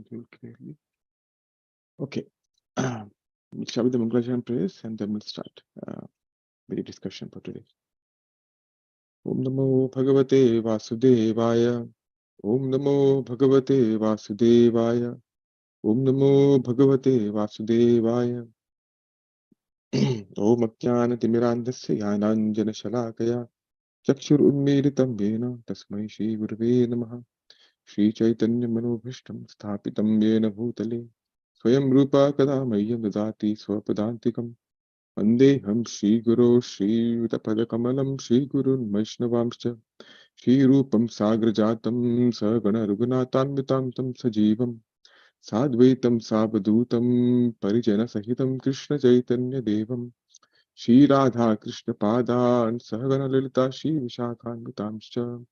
you clearly. Okay. We'll start with the Mangalacharya prayers and then we'll start with the discussion for today. Om Namo Bhagavate Vasudevaya. Om Namo Bhagavate Vasudevaya. Om Namo Bhagavate Vasudevaya. Om Ajnana Timirandasya Yananjana Shalakaya Chakshur Unmiritam Yena Tasmai Shri Gurave Namaha. Shri Chaitanya Manobhishtam Sthapitam Yena Bhutale Swayam Rupa Kada Mayyam Dadati Swapadantikam Vandeham Shri Guru Shri Pada Shri Gurun Vaishnavamscha Shri Rupam Sagrajatam Sagana Rughunatanvitam Tam Sajivam Sadvaitam Sabhadutam Parijana Sahitam Krishna Chaitanya Devam Shri Radha Krishna Padan Sahagana Lalita Shri Vishakhanvitamscha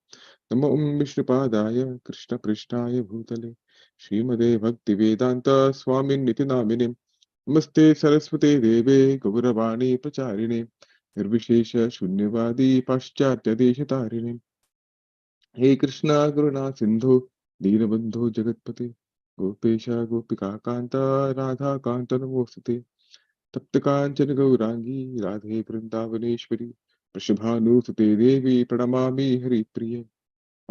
Namo Vishnupadaya Krishna Prishnaya Bhutale Srimade Bhaktivedanta Swamin Nitinamine Namaste Saraswate Deve Gauravani Pracharine Nirvishesha Shunyavadi Paschatya Deshatarine Hey Krishna Guruna Sindhu Dinabandhu Jagatpate Gopesha Gopika Kanta Radha Kanta Namostate Tapta Kanchana Gaurangi Radhe Vrindavaneshwari Prashabhanusate Devi Pranamami Hari Priya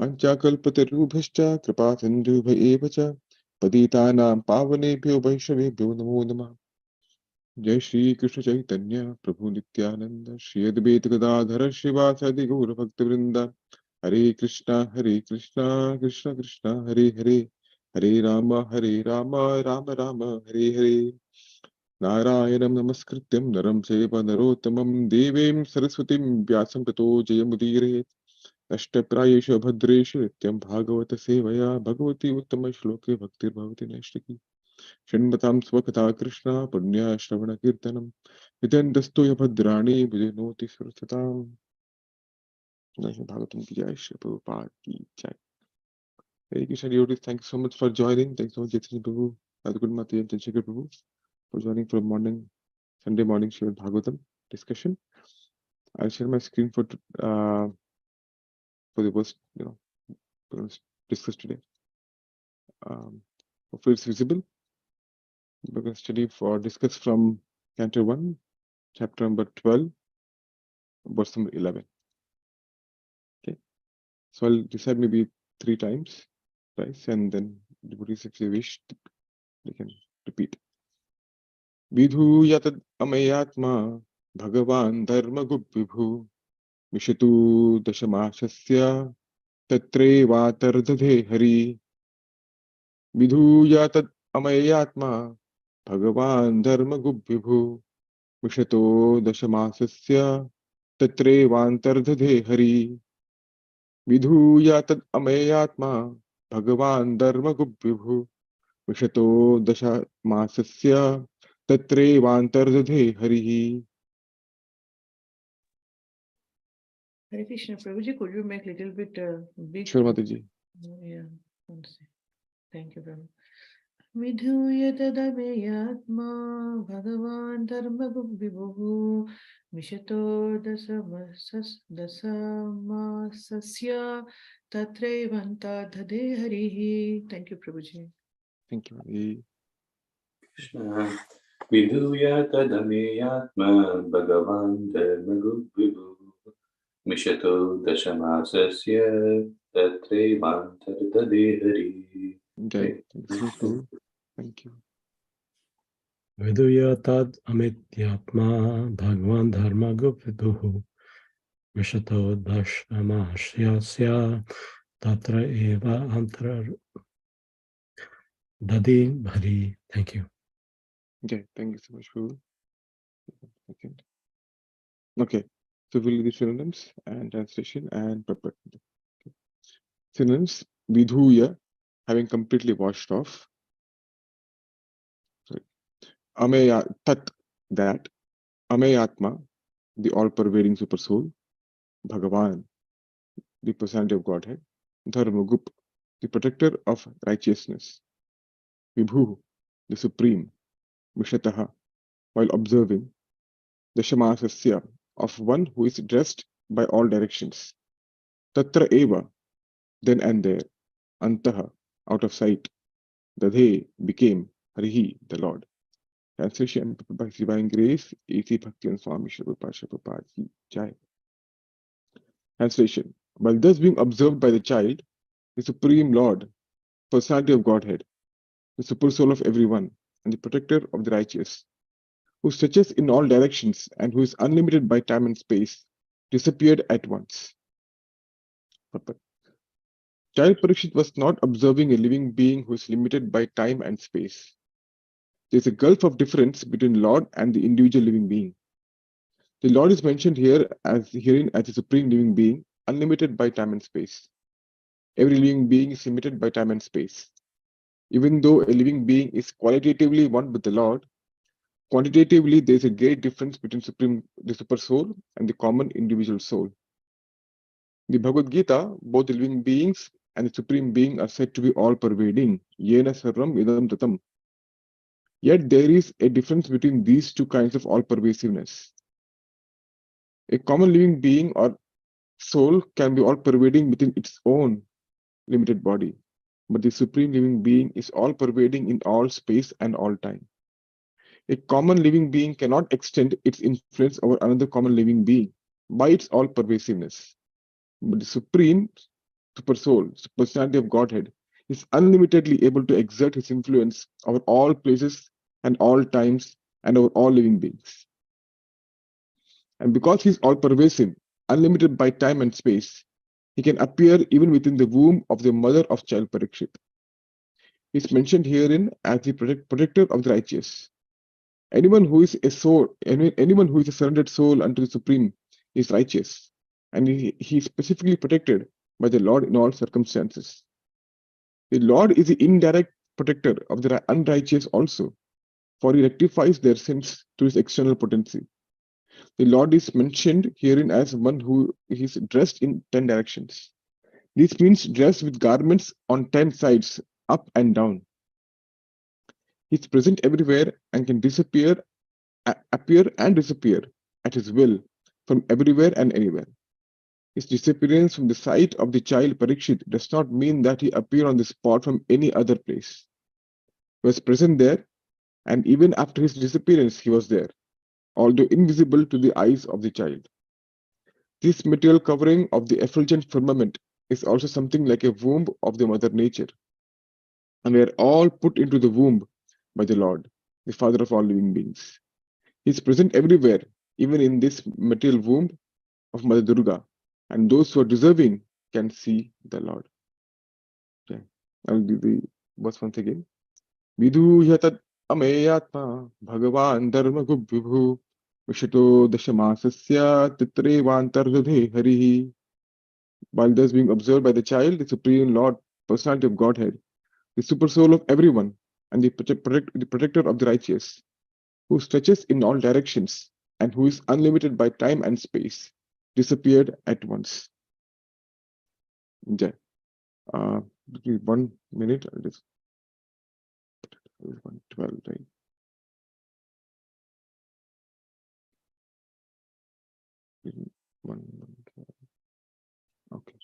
Panchakalpatarubhascha Kripa Sindhubha eva cha Patitanam Pavanebhyo Vaishnavebhyo Namo Namah. Jai Shri Krishna Chaitanya Prabhu Nityananda Shri Advaita Gadadhara Srivasadi Gaura Bhakta Vrinda Hare Krishna Krishna Krishna Hare Hare Hare Rama Rama Rama Hare Hare Narayanam Namaskrityam Naram Chaiva Narottamam Devim Saraswatim Vyasam Tato Jayamudire अष्टप्रायेषु भद्रेषु नित्यं भागवत सेवया भगवती उत्तम श्लोके भक्तिर्भवति नैष्टिकी शृण्वतां स्वकथा कृष्णा पुण्य श्रवण कीर्तनम विद्यन्तस्तु भद्राणि विधिनोति सुरसताम्। भागवतम की जय, श्री प्रभुपाद की जय। Hare Krishna devotees, thank you so much for joining. Thanks so much, Chaitanya Prabhu, Adhikun Mati and Chandrasekhar Prabhu for joining for morning, Sunday morning Srimad Bhagavatam discussion. I'll share my screen for the first, we're going to discuss today. Hopefully it's visible. We're going to study or discuss from Canto 1, chapter number 12, verse number 11. Okay. So I'll decide maybe 3 times, right? And then devotees, if they wish, they can repeat. Vidhu yatad amayatma bhagavan dharma gupvibhu mishatu dashamashasya tatre vatardhe hari. Vidhu yatad amayatma bhagavan dharma gupvibhu Mishato dashamasasya tatre vantardhe hari. Vidhuya tad amayatma bhagavan dharma gubvibhu. Mishato dashamasasya tatre vantardhe hari. Hare Krishna, Prabhuji, could you make a little bit big? Sure, Mataji. Yeah, thank you, Prabhu. Vidhuya tadameyatma bhagavan dharma vibhuhu mishato dasamasasya tatrevanta dhade harihi. Thank you, Prabhuji. Thank you. Krishna Vidhuya tadameyatma bhagavan dharma gubhibhu mishato dashamasasya tatre vantardade hari. Okay, thank you. Viduya tad amityatma bhagwan dharma gupviduhu mishato dashamashyasya tatra eva antar dadi bhari. Thank you. Okay, thank you so much, Prabhu. Okay, so we'll do the synonyms and translation and purport. Okay. Synonyms: Vidhuya, having completely washed off. Ameya tat, that. Ameyatma, the all-pervading super soul. Bhagavan, the personality of Godhead. Dharmagup, the protector of righteousness. Vibhu, the supreme. Mishataha, while observing. Dashamasasya, of one who is dressed by all directions. Tatra eva, then and there. Antaha, out of sight. Dadhe became Harihi, the Lord. Translation by His Divine Grace, A.C. Bhakti Swami Prabhupada Ki Jai. Translation. While thus being observed by the child, the Supreme Lord, personality of Godhead, the super soul of everyone, and the protector of the righteous, who stretches in all directions and who is unlimited by time and space, disappeared at once. Child Parikshit was not observing a living being who is limited by time and space. There is a gulf of difference between Lord and the individual living being. The Lord is mentioned herein as a supreme living being, unlimited by time and space. Every living being is limited by time and space. Even though a living being is qualitatively one with the Lord, quantitatively there is a great difference between the super soul and the common individual soul. In the Bhagavad Gita, both the living beings and the supreme being are said to be all-pervading. Yena sarvam idam tatam. Yet there is a difference between these two kinds of all-pervasiveness. A common living being or soul can be all-pervading within its own limited body, but the supreme living being is all-pervading in all space and all time. A common living being cannot extend its influence over another common living being by its all-pervasiveness. But the supreme super soul, personality of Godhead, is unlimitedly able to exert his influence over all places and all times and over all living beings. And because he is all-pervasive, unlimited by time and space, he can appear even within the womb of the mother of child Parikshit. He is mentioned herein as the protector of the righteous. Anyone who is a surrendered soul unto the Supreme is righteous, and he is specifically protected by the Lord in all circumstances. The Lord is the indirect protector of the unrighteous also, for he rectifies their sins through his external potency. The Lord is mentioned herein as one who is dressed in 10 directions. This means dressed with garments on 10 sides, up and down. He is present everywhere and can appear and disappear at his will from everywhere and anywhere. His disappearance from the sight of the child Parikshit does not mean that he appeared on the spot from any other place. He was present there, and even after his disappearance, he was there, although invisible to the eyes of the child. This material covering of the effulgent firmament is also something like a womb of the Mother Nature, and we are all put into the womb by the Lord, the Father of all living beings. He is present everywhere, even in this material womb of Mother Durga, and those who are deserving can see the Lord. Okay. I'll do the verse once again. Vidhu yatat ameyatma bhagavan dharma gubhibhu vishito dashamasasya titrevantarhridhe harihi. While thus being observed by the child, the Supreme Lord, personality of Godhead, the super soul of everyone, and the protector of the righteous, who stretches in all directions and who is unlimited by time and space, disappeared at once. Jai. 1 minute. I'll just 112, right? One, okay.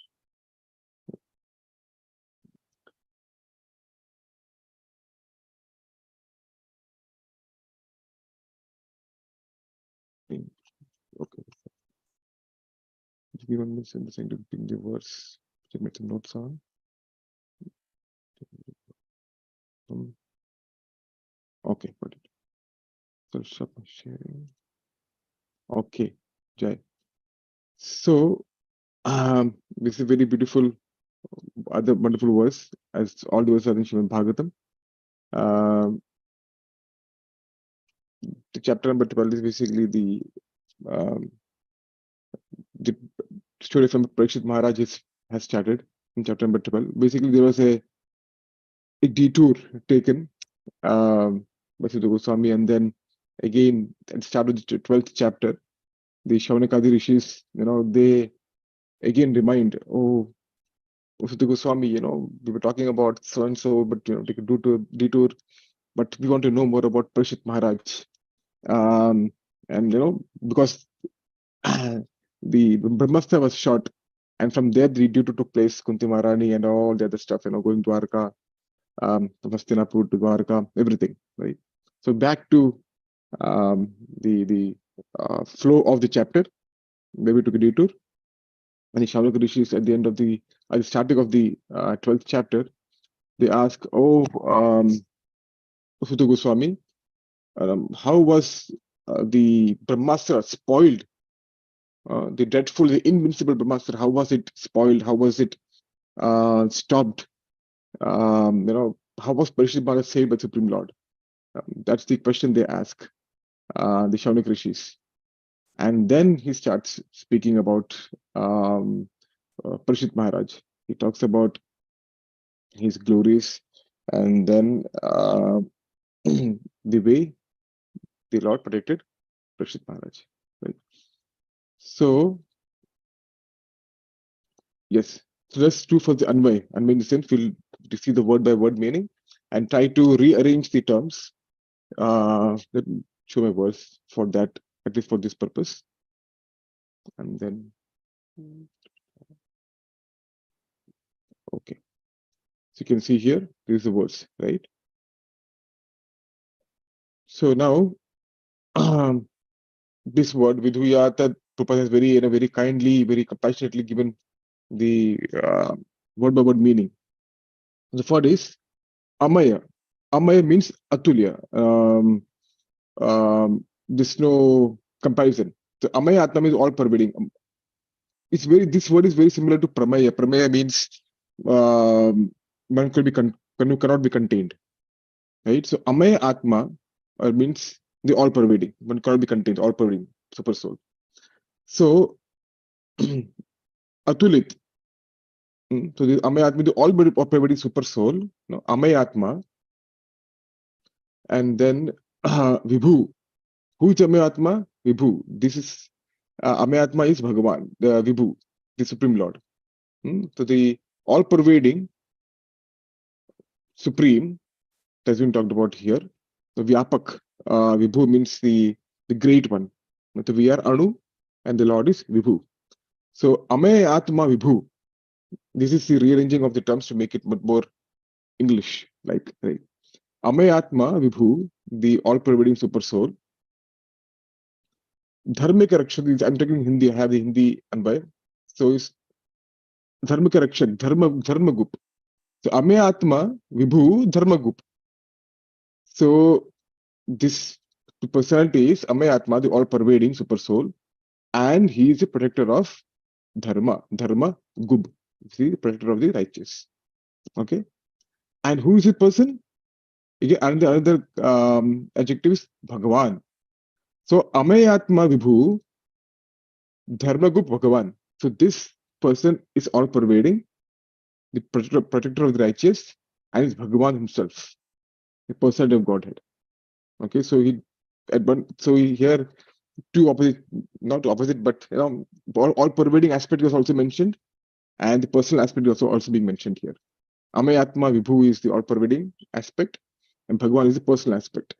Okay. Give me 1 minute and to ping the verse. Just make some notes on. Okay, got it. So stop sharing. Okay, Jai. So this is a very beautiful, other wonderful verse, as all the verses are in Srimad Bhagavatam. The chapter number 12 is basically the story from Parikshit Maharaj has started in chapter number 12. Basically, there was a detour taken by Sudha Goswami, and then again at the start of the 12th chapter, the Shaunakadi rishis, they again remind, Sudha Goswami, we were talking about so and so, but take a detour, but we want to know more about Parikshit Maharaj. And because the Brahmastra was shot, and from there the detour took place, Kunti Maharani and all the other stuff, going to Dwarka. Hastinapur to Dwarka, everything, right? So back to the flow of the chapter. Maybe took a detour. And the Shaulika Rishis at the end of the, at the starting of the 12th chapter, they ask, Sutta Goswami, how was the Brahmastra spoiled? The dreadful, the invincible Brahmastra, how was it spoiled? How was it stopped? How was Parishit Maharaj saved by Supreme Lord? That's the question they ask the Shaunik Rishis. And then he starts speaking about Parishit Maharaj. He talks about his glories and then the way the Lord protected Parishit Maharaj. Right? So, yes, so let's do for the Anvay. Anvay in the sense, we'll see the word by word meaning and try to rearrange the terms. Let me show my words for that, at least for this purpose. And then, okay. So you can see here, this is the words, right? So now, this word vidhuyata, Prabhupada has very kindly, very compassionately given the word by word meaning. The first is amaya. Amaya means atulya. There's no comparison. So amaya atma means all pervading. This word is very similar to pramaya. Pramaya means one cannot be contained, right? So amaya atma means the all pervading. One cannot be contained, all pervading, super soul. So atulit. So the amaya atma, the all pervading super soul. No, amaya atma, and then vibhu. Who is amaya atma? Vibhu. This is amaya atma is Bhagavan, the vibhu, the supreme Lord. So the all pervading supreme has been talked about here. The Vyapak, Vibhu means the great one. So we are Anu and the Lord is Vibhu. So Ame Atma Vibhu. This is the rearranging of the terms to make it more English like. Right? Ame Atma Vibhu, the all-pervading super soul. Dharmika Rakshak, I'm talking Hindi, I have the Hindi anvay. So it's Dharmika Rakshak, Dharma Gup. So Ame Atma Vibhu Dharma Gup. So this personality is Amaya Atma, the all-pervading super soul, and he is the protector of Dharma, Gub, the protector of the righteous. Okay, and who is the person? Again, another adjective is Bhagavan. So Amaya Atma Vibhu, Dharma Gub Bhagavan. So this person is all-pervading, the protector of the righteous, and is Bhagavan himself, the personality of Godhead. Okay, so here two opposite, not opposite, but all pervading aspect was also mentioned, and the personal aspect is also being mentioned here. Amayatma Vibhu is the all pervading aspect, and Bhagavan is the personal aspect.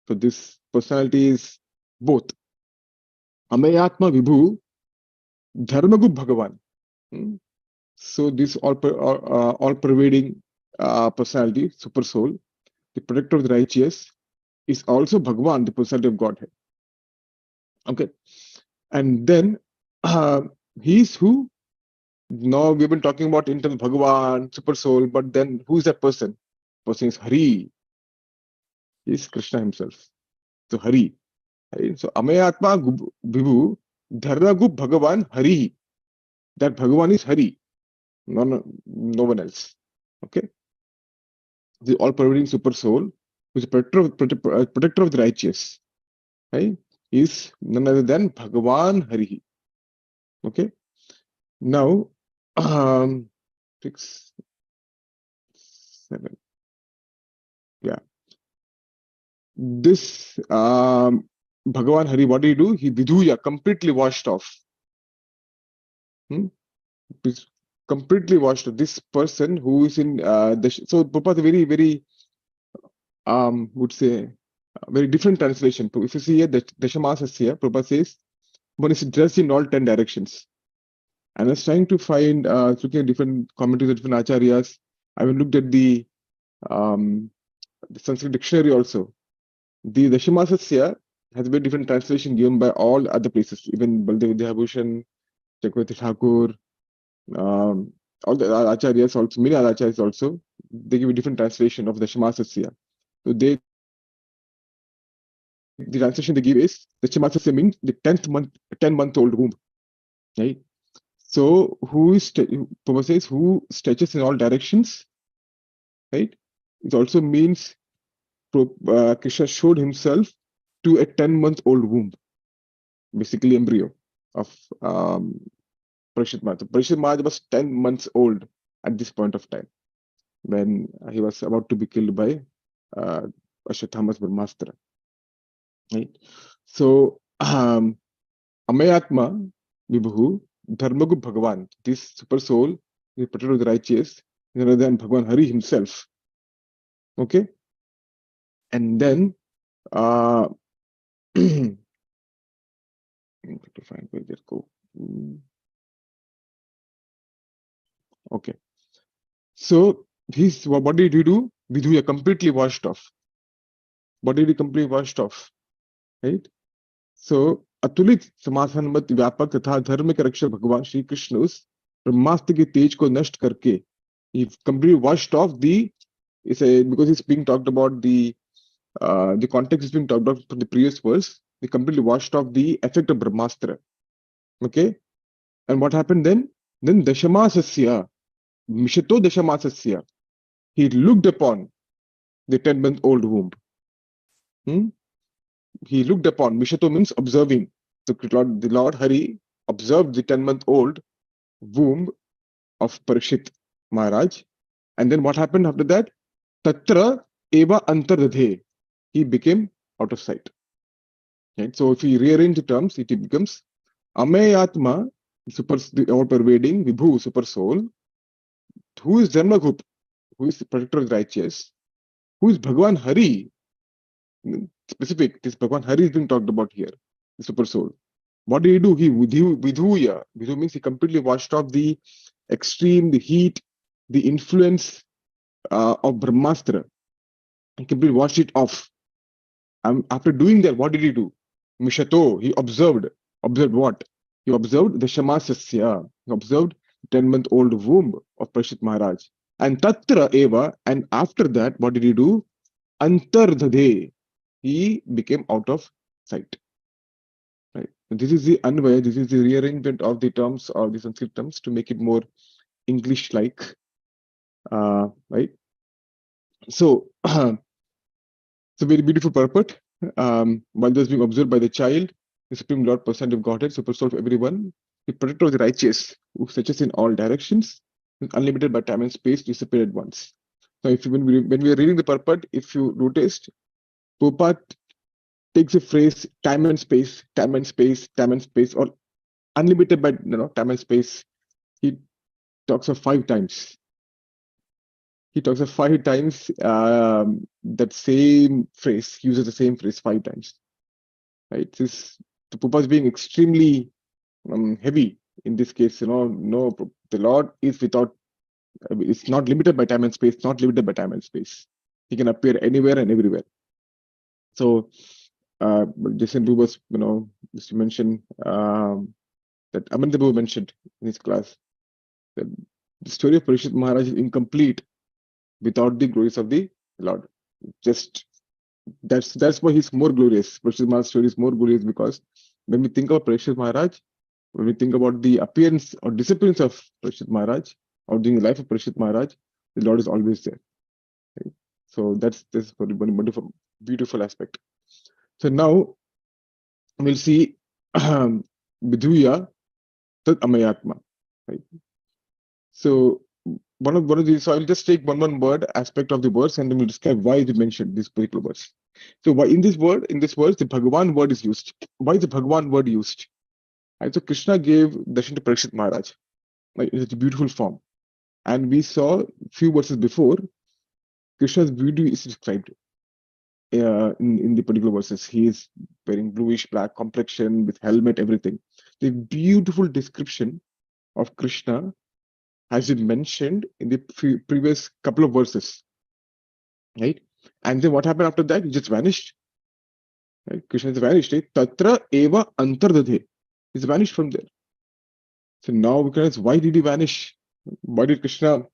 So this personality is both. Amayatma Vibhu, Dharmagup Bhagavan. So this all pervading personality, super soul, the protector of the righteous, is also Bhagavan, the personality of Godhead. Okay, and then he's who? Now we've been talking about internal Bhagavan, super soul, but then who is that person? Person is Hari. He is Krishna himself. So Hari. Right? So Amayatma Vibhu Dharma Gup Bhagavan Hari. That Bhagavan is Hari. No one else. Okay. The all-pervading super soul, who is protector of the righteous, right? Is none other than Bhagavan Hari. Okay. Now 6, 7. Yeah. This Bhagavan Hari, what did he do? He vidhuya, completely washed off. Completely washed off. This person who is in so Prabhupada very would say very different translation. If you see here, the Dashamasasya, Prabhupada says one is dressed in all 10 directions. And I was trying to find, looking at different commentaries of different acharyas. I looked at the the Sanskrit dictionary also. The Dashamasasya has been different translation given by all other places, even Baldev Vidyabhushan, Chakravarti Thakur, all the acharyas also, many other acharyas also, they give a different translation of Dashamasasya. So the translation they give is Dashamasasya means the 10-month-old womb, right? So Prabhupada says who stretches in all directions, right? It also means Krishna showed himself to a 10-month-old womb, basically embryo of Parishit Maharaj. Parishit Maharaj was 10 months old at this point of time when he was about to be killed by Ashwatthama's Brahmastra. Right? So, Amayatma Vibhu Dharmagu Bhagavan, this super soul, the particular the righteous, rather than Bhagavan Hari himself. Okay? And then, to find where they go. Okay. So, what did he do? Vidhuya completely washed off. What did he completely washed off? Right? So, अतुलित समाधानमत व्यापक तथा धर्म के रक्षक भगवान श्री कृष्ण उस ब्रह्मास्त्र के तेज को नष्ट करके he completely washed off because it's being talked about the context is being talked about from the previous verse. He completely washed off the effect of Brahmastra. Okay, and what happened then? Then Dashamasasya, Mishato Dashamasasya, he looked upon the 10-month-old womb. He looked upon, Mishato means observing. The Lord Hari observed the 10-month-old womb of Parishit Maharaj. And then what happened after that? Tatra eva antardadhe. He became out of sight. Right? So if we rearrange the terms, it becomes Amayatma, the all-pervading, Vibhu, super soul, who is Dharmagup, who is the protector of the righteous, who is Bhagavan Hari, specific, this Bhagavan Hari is being talked about here, the super soul. What did he do? He vidhuya. Vidhu means he completely washed off the extreme, the heat, the influence of Brahmastra. He completely washed it off. And after doing that, what did he do? Mishato, he observed. Observed what? He observed the Shamasasya. He observed 10-month-old womb of Parishit Maharaj. And Tatra Eva, and after that, what did he do? Antardhade. He became out of sight. Right. This is the Anvaya, this is the rearrangement of the terms of the Sanskrit terms to make it more English-like. Right. So, it's a very beautiful purport. While this being observed by the child, the Supreme Lord, Person of Godhead, Super Soul of everyone, the protector of the righteous, who stretches in all directions, unlimited by time and space, disappeared at once. So, when we are reading the purport, if you noticed, Prabhupada takes a phrase time and space, time and space, time and space, or unlimited by time and space. He talks of 5 times. He talks of 5 times that same phrase, uses the same phrase 5 times. Right? The Prabhupada is being extremely heavy in this case. No, the Lord is without, it's not limited by time and space, not limited by time and space. He can appear anywhere and everywhere. So, Jason Boo was, just to mention that Amandeep mentioned in his class that the story of Parishit Maharaj is incomplete without the glories of the Lord. Just that's why he's more glorious. Parishit Maharaj's story is more glorious because when we think of Parishit Maharaj, when we think about the appearance or disappearance of Parishit Maharaj, or during the life of Parishit Maharaj, the Lord is always there. Right? So that's very wonderful, beautiful aspect. So now we'll see Vidhuya Tat Amayatma. Right? So one of these, so I'll just take one word aspect of the verse and then we'll describe why it mentioned this particular verse. So why in this verse, the Bhagavan word is used. Why is the Bhagavan word used? Right, so Krishna gave darshan to Parishit Maharaj. Right, it's a beautiful form. And we saw a few verses before, Krishna's beauty is described in the particular verses. He is wearing bluish black complexion with helmet, everything. The beautiful description of Krishna has been mentioned in the previous couple of verses. right? And then what happened after that? He just vanished. Right? Krishna is vanished. Right? Tatra eva antardadhe. He's vanished from there. So now we can ask, why did he vanish? Why did Krishna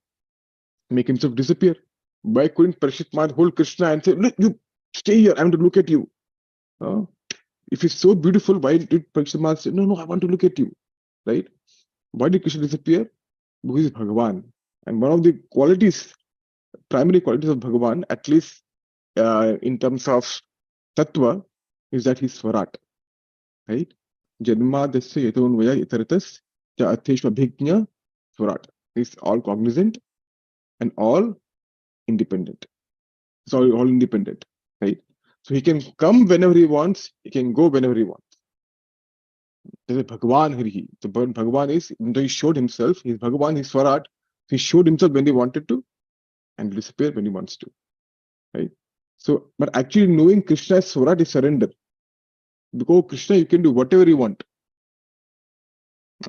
make himself disappear? Why couldn't Parishit Maharaj hold Krishna and say, look, you stay here, I want to look at you? Uh, if he's so beautiful, why did Parishit Maharaj say, no, I want to look at you? Right? Why did Krishna disappear? Because he's Bhagavan. And one of the qualities, primary qualities of Bhagavan, at least in terms of Tattva, is that he's Swarat. Right? Janma dasya yatonvaya itaratas ja atheshva bhignya Swarat. He's all cognizant and all independent. It's all independent. Right? So he can come whenever he wants, he can go whenever he wants. There's a Bhagavan Harihi. The Bhagavan is, though he showed himself, he's Bhagavan, he's Swarat. He showed himself when he wanted to and disappear when he wants to. Right? So, but actually knowing Krishna as Swarat is surrender. Because Krishna, you can do whatever you want.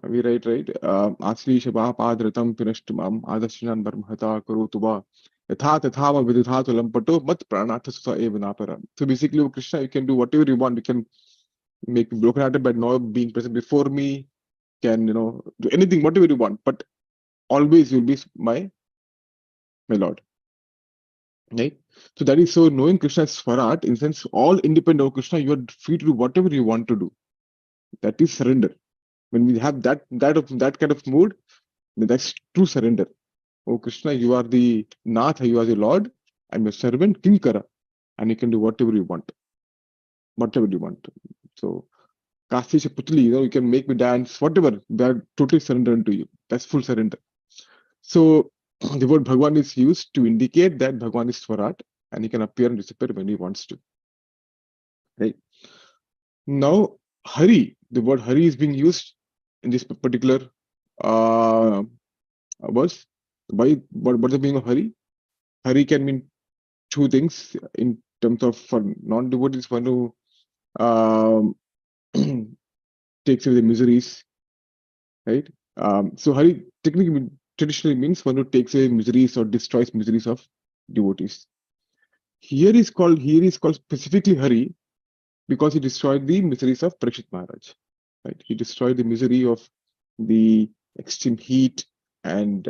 We write, right? Asli Shabha Padratam Pinashtamam Adashinan Barmhata Karotuba Yatha Tathama Vidhatu Lampato Mat Pranatha Susa Evanapara. So basically, Krishna, you can do whatever you want. You can make me broken-hearted by not being present before me, can, do anything, whatever you want, but always you'll be my Lord. Right? So that is, so knowing Krishna as Swarat, in sense, all independent of Krishna, you are free to do whatever you want to do. That is surrender. When we have that kind of mood, then that's true surrender. Oh Krishna, you are the Nath, you are the Lord, I'm your servant, Kinkara, and you can do whatever you want. Whatever you want. So Kasi Putli, you can make me dance, whatever, they are totally surrendered to you. That's full surrender. So the word Bhagwan is used to indicate that Bhagwan is Swarat and he can appear and disappear when he wants to. Right? Now, Hari, the word Hari is being used in this particular verse. What's the meaning of Hari? Hari can mean two things in terms of, for non-devotees, one who takes away the miseries, right? So Hari technically traditionally means one who takes away miseries or destroys miseries of devotees. Here is called specifically Hari because he destroyed the miseries of Parikshit Maharaj. Right? He destroyed the misery of the extreme heat and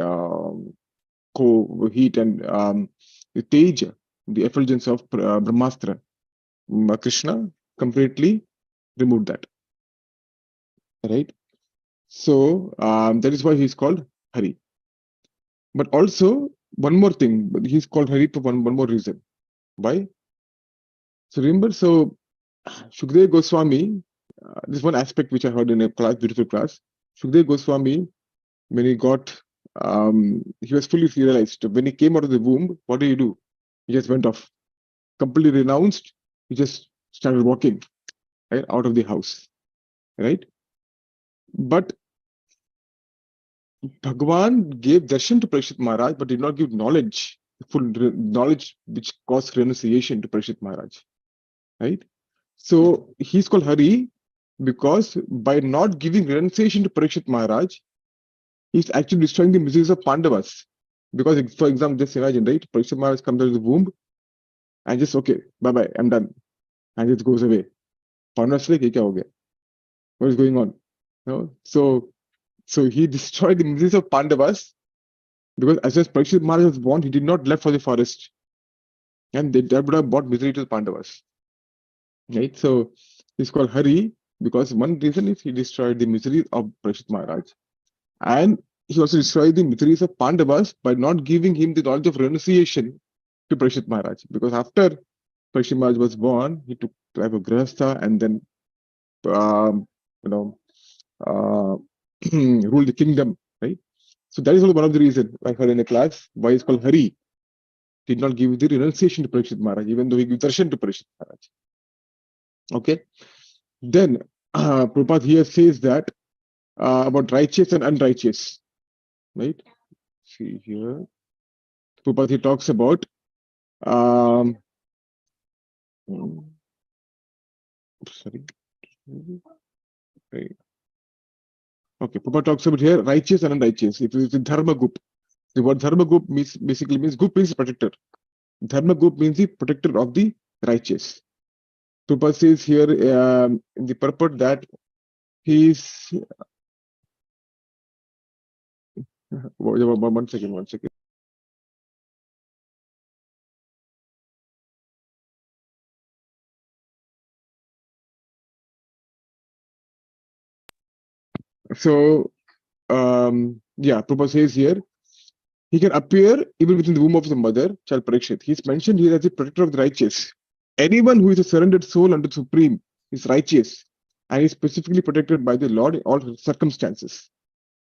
heat and the teja, the effulgence of Brahmastra. Krishna completely removed that. Right? So that is why he's called Hari. But also one more thing, he's called Hari for one more reason. Why? So remember, Shukdev Goswami, this one aspect which I heard in a class, beautiful class. Shukdev Goswami, when he got, he was fully realized. When he came out of the womb, what did he do? He just went off, completely renounced. He just started walking, right, out of the house, right? But Bhagavan gave darshan to Parikshit Maharaj, but did not give knowledge, full knowledge which caused renunciation to Parikshit Maharaj, right? So he's called Hari because by not giving renunciation to Parikshit Maharaj, he's actually destroying the miseries of Pandavas. Because, for example, just imagine, right? Parikshit Maharaj comes out of the womb and just, okay, bye-bye, I'm done. And just goes away. Pandavas like, kya ho gaya? What is going on? No? So he destroyed the miseries of Pandavas because as soon as Parikshit Maharaj was born, he did not left for the forest. And that would have brought misery to the Pandavas. Right? So he's called Hari because one reason is he destroyed the miseries of Parikshit Maharaj. And he also destroyed the miseries of Pandavas by not giving him the knowledge of renunciation to Parikshit Maharaj. Because after Parikshit Maharaj was born, he took life of Grihastha and then ruled the kingdom, right? So that is also one of the reasons I heard in a class why it's called Hari. Did not give the renunciation to Parikshit Maharaj, even though he gave darshan to Parikshit Maharaj. Okay. Then Prabhupada here says that about righteous and unrighteous, right? See here. Prabhupada here talks about sorry. Right. Okay, Prabhupada talks about here righteous and unrighteous. If it is the dharma gup, the word dharma gup basically means gup means protector. Dharma Gop means the protector of the righteous. Prabhupada says here in the purport that he is. One second. So, Prabhupada says here, he can appear even within the womb of the mother, child Parikshit. He is mentioned here as the protector of the righteous. Anyone who is a surrendered soul unto the Supreme is righteous and is specifically protected by the Lord in all circumstances.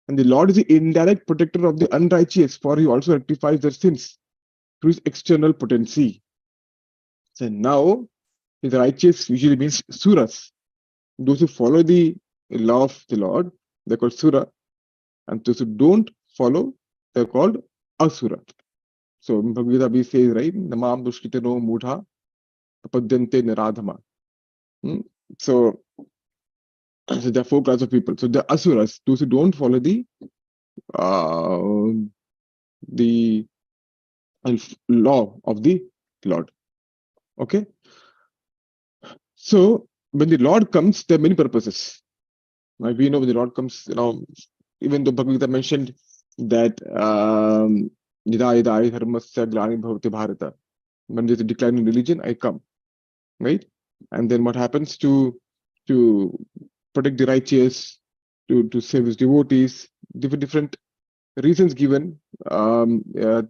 And the Lord is the indirect protector of the unrighteous, for he also rectifies their sins through his external potency. So now, the righteous usually means suras. Those who follow the law of the Lord, they're called sura. And those who don't follow, they're called asura. So Bhagavad Gita says, right, Namam Dushkitano Mudha Padyante Niradhama. So there are 4 classes of people. So the asuras, those who don't follow the law of the Lord. Okay. So when the Lord comes, there are many purposes. Like we know when the Lord comes, even though Bhagavad Gita mentioned that when there's a decline in religion, I come. Right? And then what happens to protect the righteous, to save his devotees, different reasons given, 3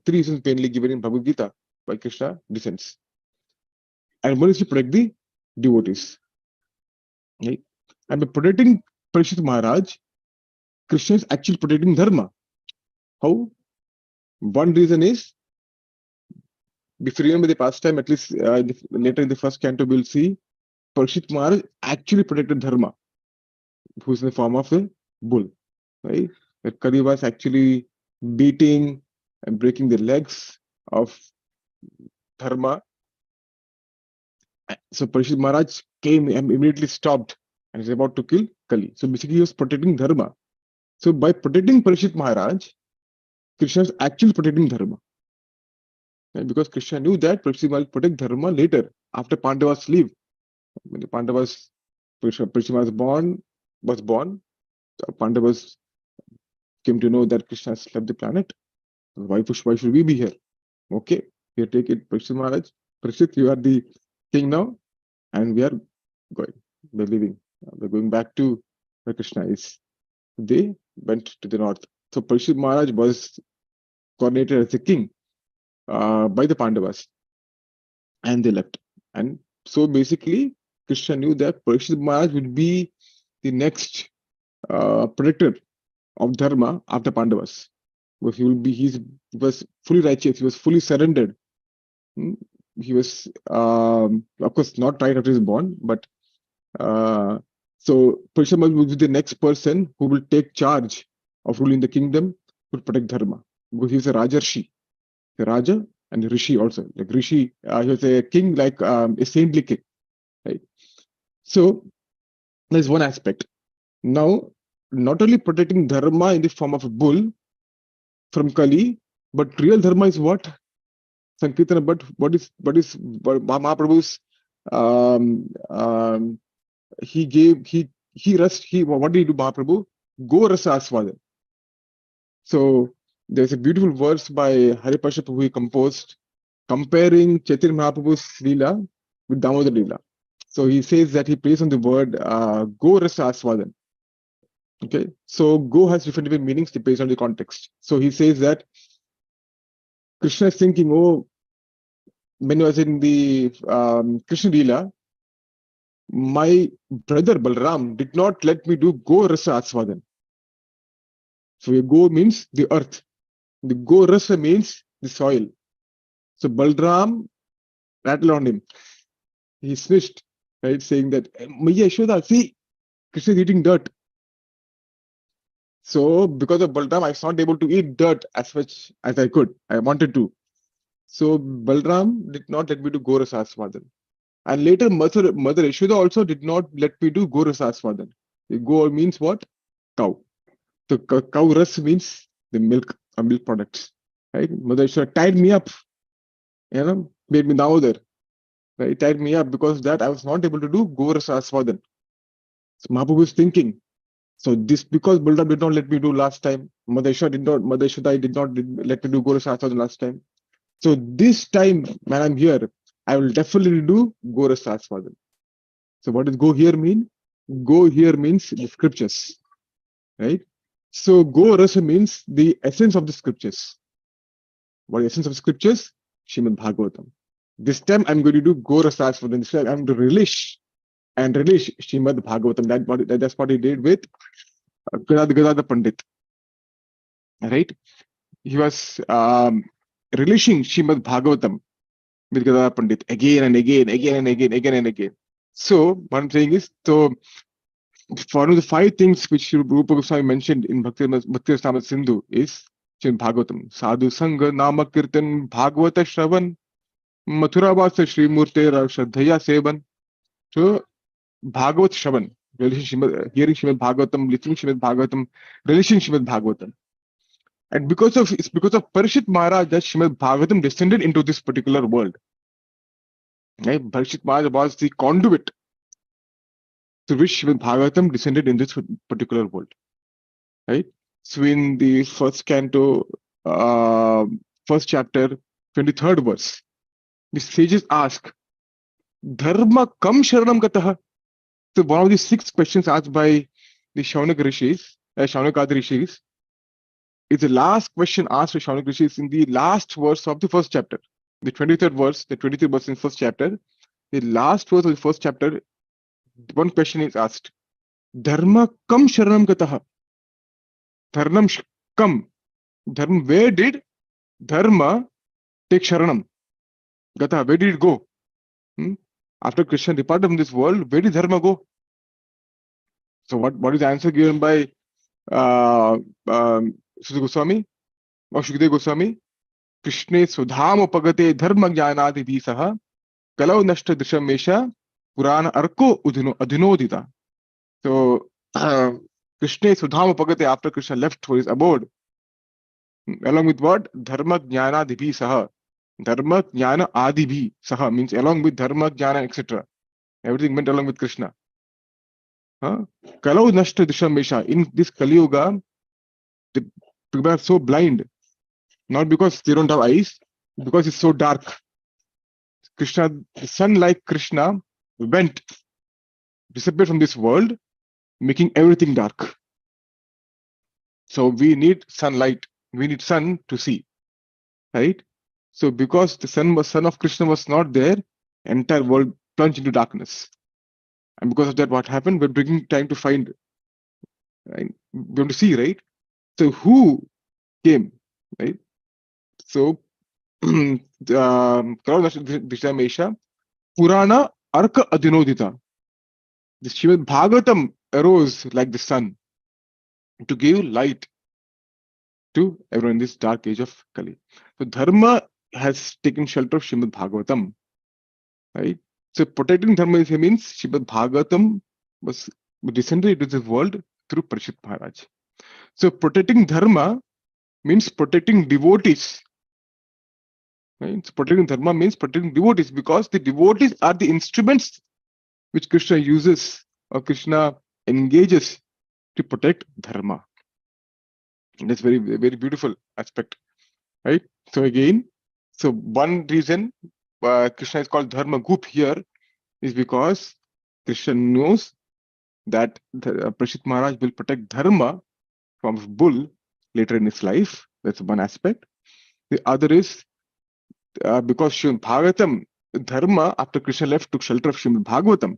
reasons mainly given in Bhagavad Gita by Krishna descends. And one is to protect the devotees. Right? And by protecting Parikshit Maharaj, Krishna is actually protecting Dharma. How? One reason is, if you remember the past time, at least later in the first canto, we'll see Parikshit Maharaj actually protected Dharma, who's in the form of a bull. Right? That Kali was actually beating and breaking the legs of Dharma. So Parikshit Maharaj came and immediately stopped and is about to kill Kali. So basically he was protecting Dharma. So by protecting Parikshit Maharaj, Krishna is actually protecting Dharma. Right? Because Krishna knew that Parikshit Maharaj protect Dharma later, after Pandavas leave. When the Pandavas, Parikshit Maharaj was born, Pandavas came to know that Krishna has left the planet. Why should we be here? Okay, here take it, Parikshit Maharaj. Parikshit, you are the king now, and we are going. We're leaving. We're going back to where Krishna is. They went to the north. So Parikshit Maharaj was coronated as a king by the Pandavas, and they left. And so basically, Krishna knew that Parikshit Maharaj would be the next protector of Dharma after Pandavas. But he was fully righteous, he was fully surrendered. He was, of course, not right after he was born, but so Parikshit Maharaj will be the next person who will take charge of ruling the kingdom to protect Dharma. Because he was a Rajarshi, a Raja and a Rishi also. Like Rishi, he was a king, like a saintly king. Right? So there's one aspect. Now, not only protecting Dharma in the form of a bull from Kali, but real Dharma is what? Sankirtana, but what is Mahaprabhu's what did he do, Mahaprabhu? Go Rasa Aswadan. So there's a beautiful verse by Haripasha Prabhu he composed comparing Chaitanya Mahaprabhu's Lila with Damodar Lila. So he says that he plays on the word Go Rasa Aswadan. Okay, so go has different meanings based on the context. So he says that Krishna is thinking, oh, when I was in the Krishna Lila, my brother Balram did not let me do Go Rasa Aswadan. So go means the earth. The Go Rasa means the soil. So Balram rattled on him. He snitched, right, saying that, Maya Yashoda, see, Krishna is eating dirt. So because of Balram, I was not able to eat dirt as much as I could. I wanted to. So Balram did not let me do Go Rasa Aswadan. And later Mother Yashoda also did not let me do Go Rasa Aswadan. Go means what? Cow. So cow ras means the milk or milk products. Right? Mother Yashoda tied me up. made me Damodar. Right? Tied me up. Because of that, I was not able to do Gorasa Aswadan. So Mahaprabhu is thinking, so this because Balaram did not let me do last time, Mother Yashoda did not let me do Gorasa Aswadan last time. So this time when I'm here, I will definitely do Gorasa Aswadan. So what does go here mean? Go here means the scriptures, right? So go rasa means the essence of the scriptures. What is the essence of scriptures? Srimad Bhagavatam. This time I'm going to do go rasa for this time I'm going to relish Srimad Bhagavatam. That's what he did with Gadadhar Pandit. Right? He was relishing Srimad Bhagavatam with Gadadhar Pandit again and again. So what I'm saying is, so one of the 5 things which Rupa Goswami mentioned in Bhakti Rasamrita Sindhu is Srimad Bhagavatam. Sadhu Sangha Nama Kirtan Bhagavata Shravan Mathura Vasa Shri Murte Shraddhaya Sevan. So Bhagavat Shravan, hearing Srimad Bhagavatam, listening Srimad Bhagavatam, relishing Srimad Bhagavatam. And it's because of Parishit Maharaj that Srimad Bhagavatam descended into this particular world. Right? Parishit Maharaj was the conduit through which Srimad Bhagavatam descended in this particular world. Right? So in the first canto, first chapter, 23rd verse, the sages ask, Dharma kam sharanam gataha? So one of the 6 questions asked by the Shaunaka Rishis, is the last question asked by Shaunaka Rishis in the last verse of the first chapter. The 23rd verse in the first chapter, the last verse of the first chapter, one question is asked, Dharma kam sharanam gataha? Dharma kam. Dharma, where did Dharma take sharanam? Gata, where did it go? After Krishna departed from this world, where did Dharma go? So what is the answer given by Sudha Goswami or Shukdev Goswami? Krishne Sudham Upagate Dharma Jnanadi Visaha Kalau Nashta Dishamesha Purana Arko Adhinodita. So Krishne Sudham Upagate, after Krishna left for his abode, along with what? Dharma Jnana Divi Saha. Dharma Jnana Adibhi Saha means along with Dharma Jnana, etc. Everything went along with Krishna. Kalau Nashta Dishamesha. In this Kali Yuga, the people are so blind, not because they don't have eyes, because it's so dark. Krishna, the sun like Krishna, disappeared from this world, making everything dark. So we need sunlight. We need sun to see, right? So because the son of Krishna was not there, entire world plunged into darkness. And because of that, what happened? We're bringing time to find, right? We have to see, right? So who came, right? So Dishamesha Purana Arka Adhinodita. The Srimad Bhagavatam arose like the sun to give light to everyone in this dark age of Kali. So Dharma has taken shelter of Srimad Bhagavatam, right? So protecting Dharma means Srimad Bhagavatam was descended into this world through Parishit Maharaj. So protecting Dharma means protecting devotees. Right? So protecting Dharma means protecting devotees, because the devotees are the instruments which Krishna uses or Krishna engages to protect Dharma. And that's very, very beautiful aspect, right? So again, so one reason Krishna is called Dharma Goop here is because Krishna knows that Parishit Maharaj will protect Dharma from bull later in his life. That's one aspect. The other is because Srimad Bhagavatam, Dharma, after Krishna left, took shelter of Srimad Bhagavatam.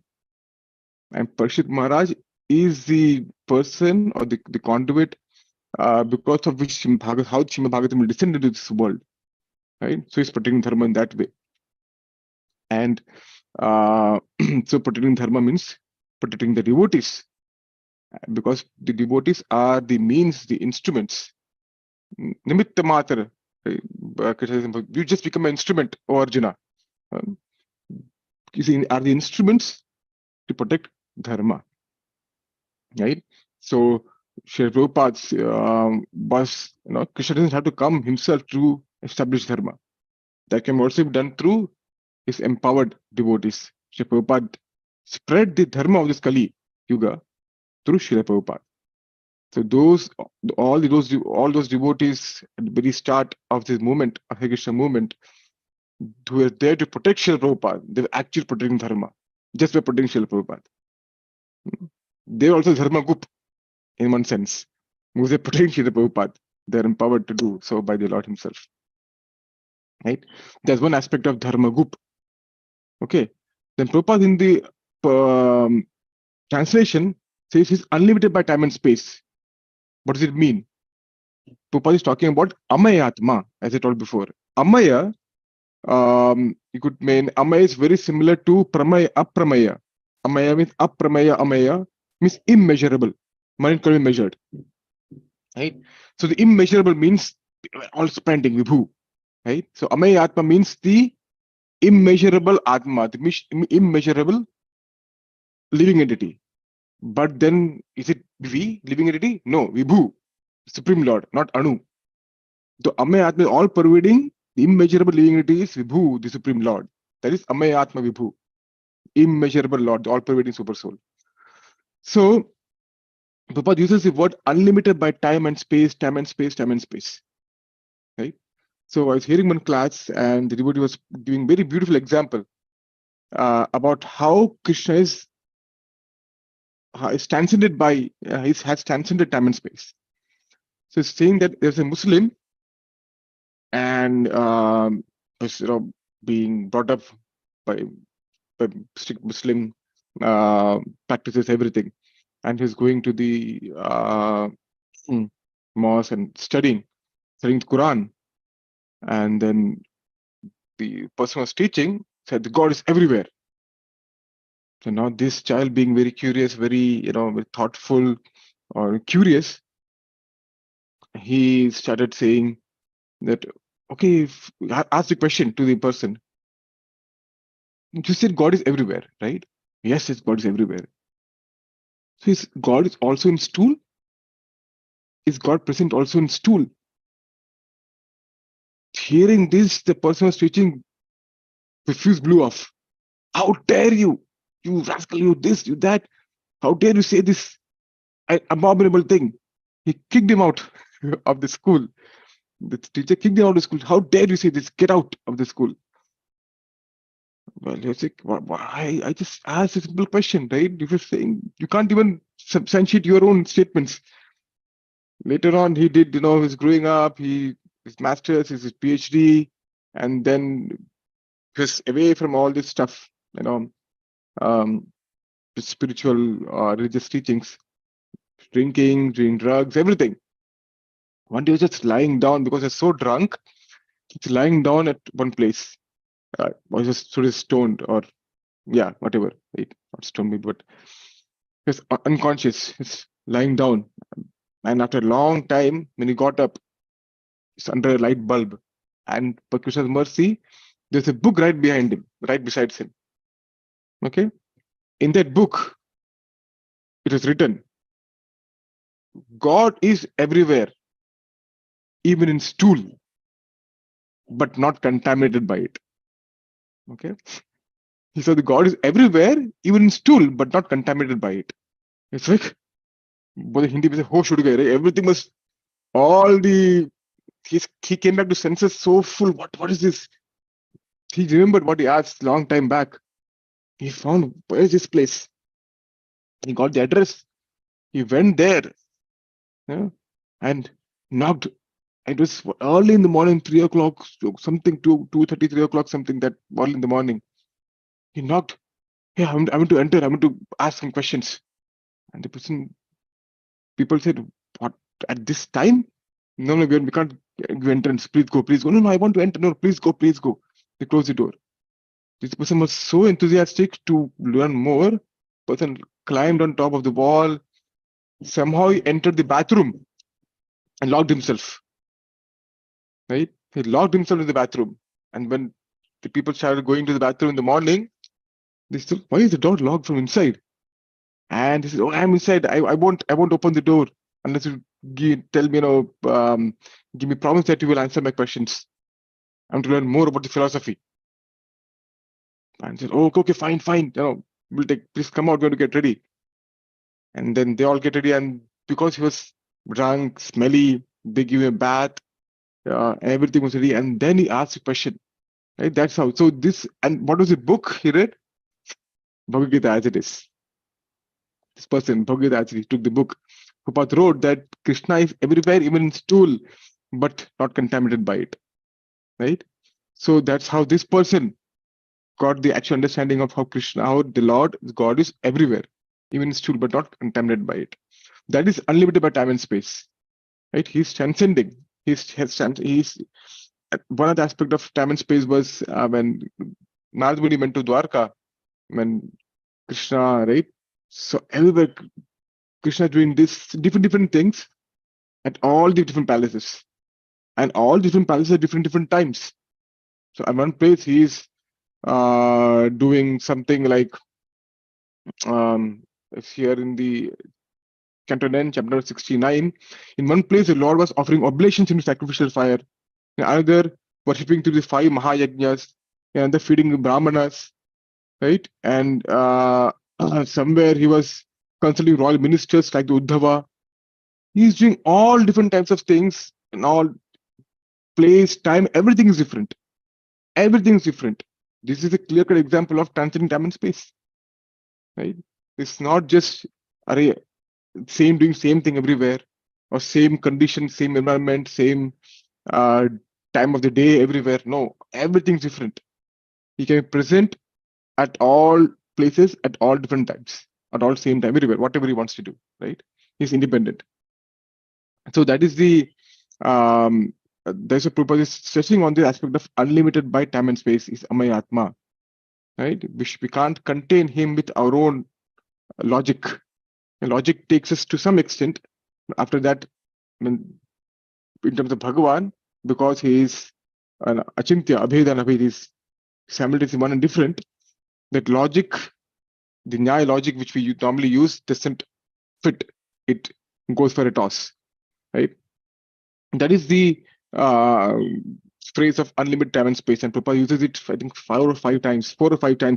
And Parishit Maharaj is the person or the conduit because of which how Srimad Bhagavatam will descend into this world. Right? So he's protecting Dharma in that way. And so protecting Dharma means protecting the devotees. Because the devotees are the means, the instruments. Nimitta Matar. You just become an instrument, O Arjuna. You see, are the instruments to protect Dharma. Right? So Sri Prabhupada was, Krishna doesn't have to come himself to establish Dharma. That can also be done through his empowered devotees. Srila Prabhupada spread the dharma of this Kali Yuga through Srila Prabhupada. So all those devotees at the very start of this movement, of Hare Krishna movement, who were there to protect Srila Prabhupada, they were actually protecting dharma just by protecting Srila Prabhupada. They were also dharma gup in one sense. Because they're protecting Srila Prabhupada, they're empowered to do so by the Lord Himself. Right? There's one aspect of dharma gup. Okay. Then Prabhupada in the translation says he's unlimited by time and space. What does it mean? Prabhupada is talking about Amaya Atma, as I told before. Amaya, you could mean Amaya is very similar to Pramaya, Apramaya. Amaya means Apramaya, Amaya means immeasurable. Money can be measured. Right? So the immeasurable means all spending, Vibhu. Right? So Amaya Atma means the immeasurable Atma, the immeasurable living entity. But then, is it V, living entity? No, Vibhu, Supreme Lord, not Anu. So Amaya Atma is all pervading, the immeasurable living entity is Vibhu, the Supreme Lord. That is Amaya Atma Vibhu, immeasurable Lord, the all pervading Super Soul. So, Prabhupada uses the word unlimited by time and space, time and space, time and space. Right? So I was hearing one class and the devotee was giving very beautiful example about how Krishna is transcended by, has transcended time and space. So it's saying that there's a Muslim and was, being brought up by strict Muslim practices, everything. And he's going to the mosque and studying the Quran. And then the person was teaching said, God is everywhere. So now this child being very curious, very, very thoughtful or curious, he started saying that, okay, ask the question to the person. You said God is everywhere, right? Yes, God is everywhere. So is God is also in stool? Is God present also in stool? Hearing this, the person was teaching, the fuse blew off. How dare you? You rascal, you this, you that. How dare you say this abominable thing? He kicked him out of the school. The teacher kicked him out of the school. How dare you say this? Get out of the school. Well, he was like, why? I just asked a simple question, right? You were saying you can't even substantiate your own statements. Later on, he did, his growing up, his master's, his PhD, and then he was away from all this stuff, the spiritual, religious teachings, drinking, doing drugs, everything. One day he was just lying down because he was so drunk. He's lying down at one place. Was just sort of stoned or, yeah, whatever. Right? Not stoned, but he's unconscious. He's lying down. And after a long time, when he got up, it's under a light bulb. And by Krishna's mercy, there's a book right behind him, right beside him. Okay? In that book, it is written, God is everywhere, even in stool, but not contaminated by it. Okay? He said, God is everywhere, even in stool, but not contaminated by it. It's like, both Hindi में हो शुरू गए, everything was, all the, he came back to senses so full. What is this? He remembered what he asked long time back. He found, where is this place? He got the address. He went there, and knocked. It was early in the morning, 3 o'clock, something, 2:30, 3 o'clock, something, that early in the morning. He knocked. Yeah, I want to enter. I want to ask some questions. And the people said, what, at this time? No, we can't give entrance. Please go, please go. No, I want to enter. No, please go, please go. They closed the door. This person was so enthusiastic to learn more. Person climbed on top of the wall. Somehow he entered the bathroom and locked himself. Right? He locked himself in the bathroom. And when the people started going to the bathroom in the morning, they said, why is the door locked from inside? And he said, oh, I'm inside. I won't open the door unless you tell me, give me promise that you will answer my questions. I want to learn more about the philosophy. And said, "Oh, okay, fine. Please come out, we're going to get ready." And then they all get ready, and because he was drunk, smelly, they give him a bath, everything was ready, and then he asked a question. Right? That's how. So this, and what was the book he read? Bhagavad Gita as it is. This person, Bhagavad Gita, actually took the book. Prabhupada wrote that Krishna is everywhere, even in stool, but not contaminated by it. Right? So that's how this person got the actual understanding of how Krishna, how the Lord, God is everywhere, even in stool, but not contaminated by it. That is unlimited by time and space. Right? He's transcending. He's one of the aspects of time and space was when Narad Muni went to Dwarka, when Krishna, right? So everywhere Krishna is doing this different things at all the different palaces, and all different palaces at different times. So at one place he is doing something like it's here in the Canto 9, chapter 69. In one place, the Lord was offering oblations into sacrificial fire. In another, worshipping through the 5 Mahayajnas, and the feeding the Brahmanas, right? And somewhere he was consulting royal ministers like the Uddhava. He's doing all different types of things, and all place, time, everything is different. Everything is different. This is a clear-cut example of transcending time and space, right? It's not just array, doing same thing everywhere, or same condition, same environment, same time of the day everywhere. No, everything's different. He can be present at all places at all different times, at all same time, everywhere, whatever he wants to do, right? He's independent. So that is the there's a purpose is stressing on the aspect of unlimited by time and space is Amayatma, right? We can't contain him with our own logic. And logic takes us to some extent. After that, I mean, in terms of Bhagavan, because he is an Achintya, Abheda and Abhed is simultaneously one and different, that logic, the Nyaya logic which we normally use, doesn't fit. It goes for a toss, right? That is the phrase of unlimited time and space, and Prabhupada uses it, I think, 4 or 5 times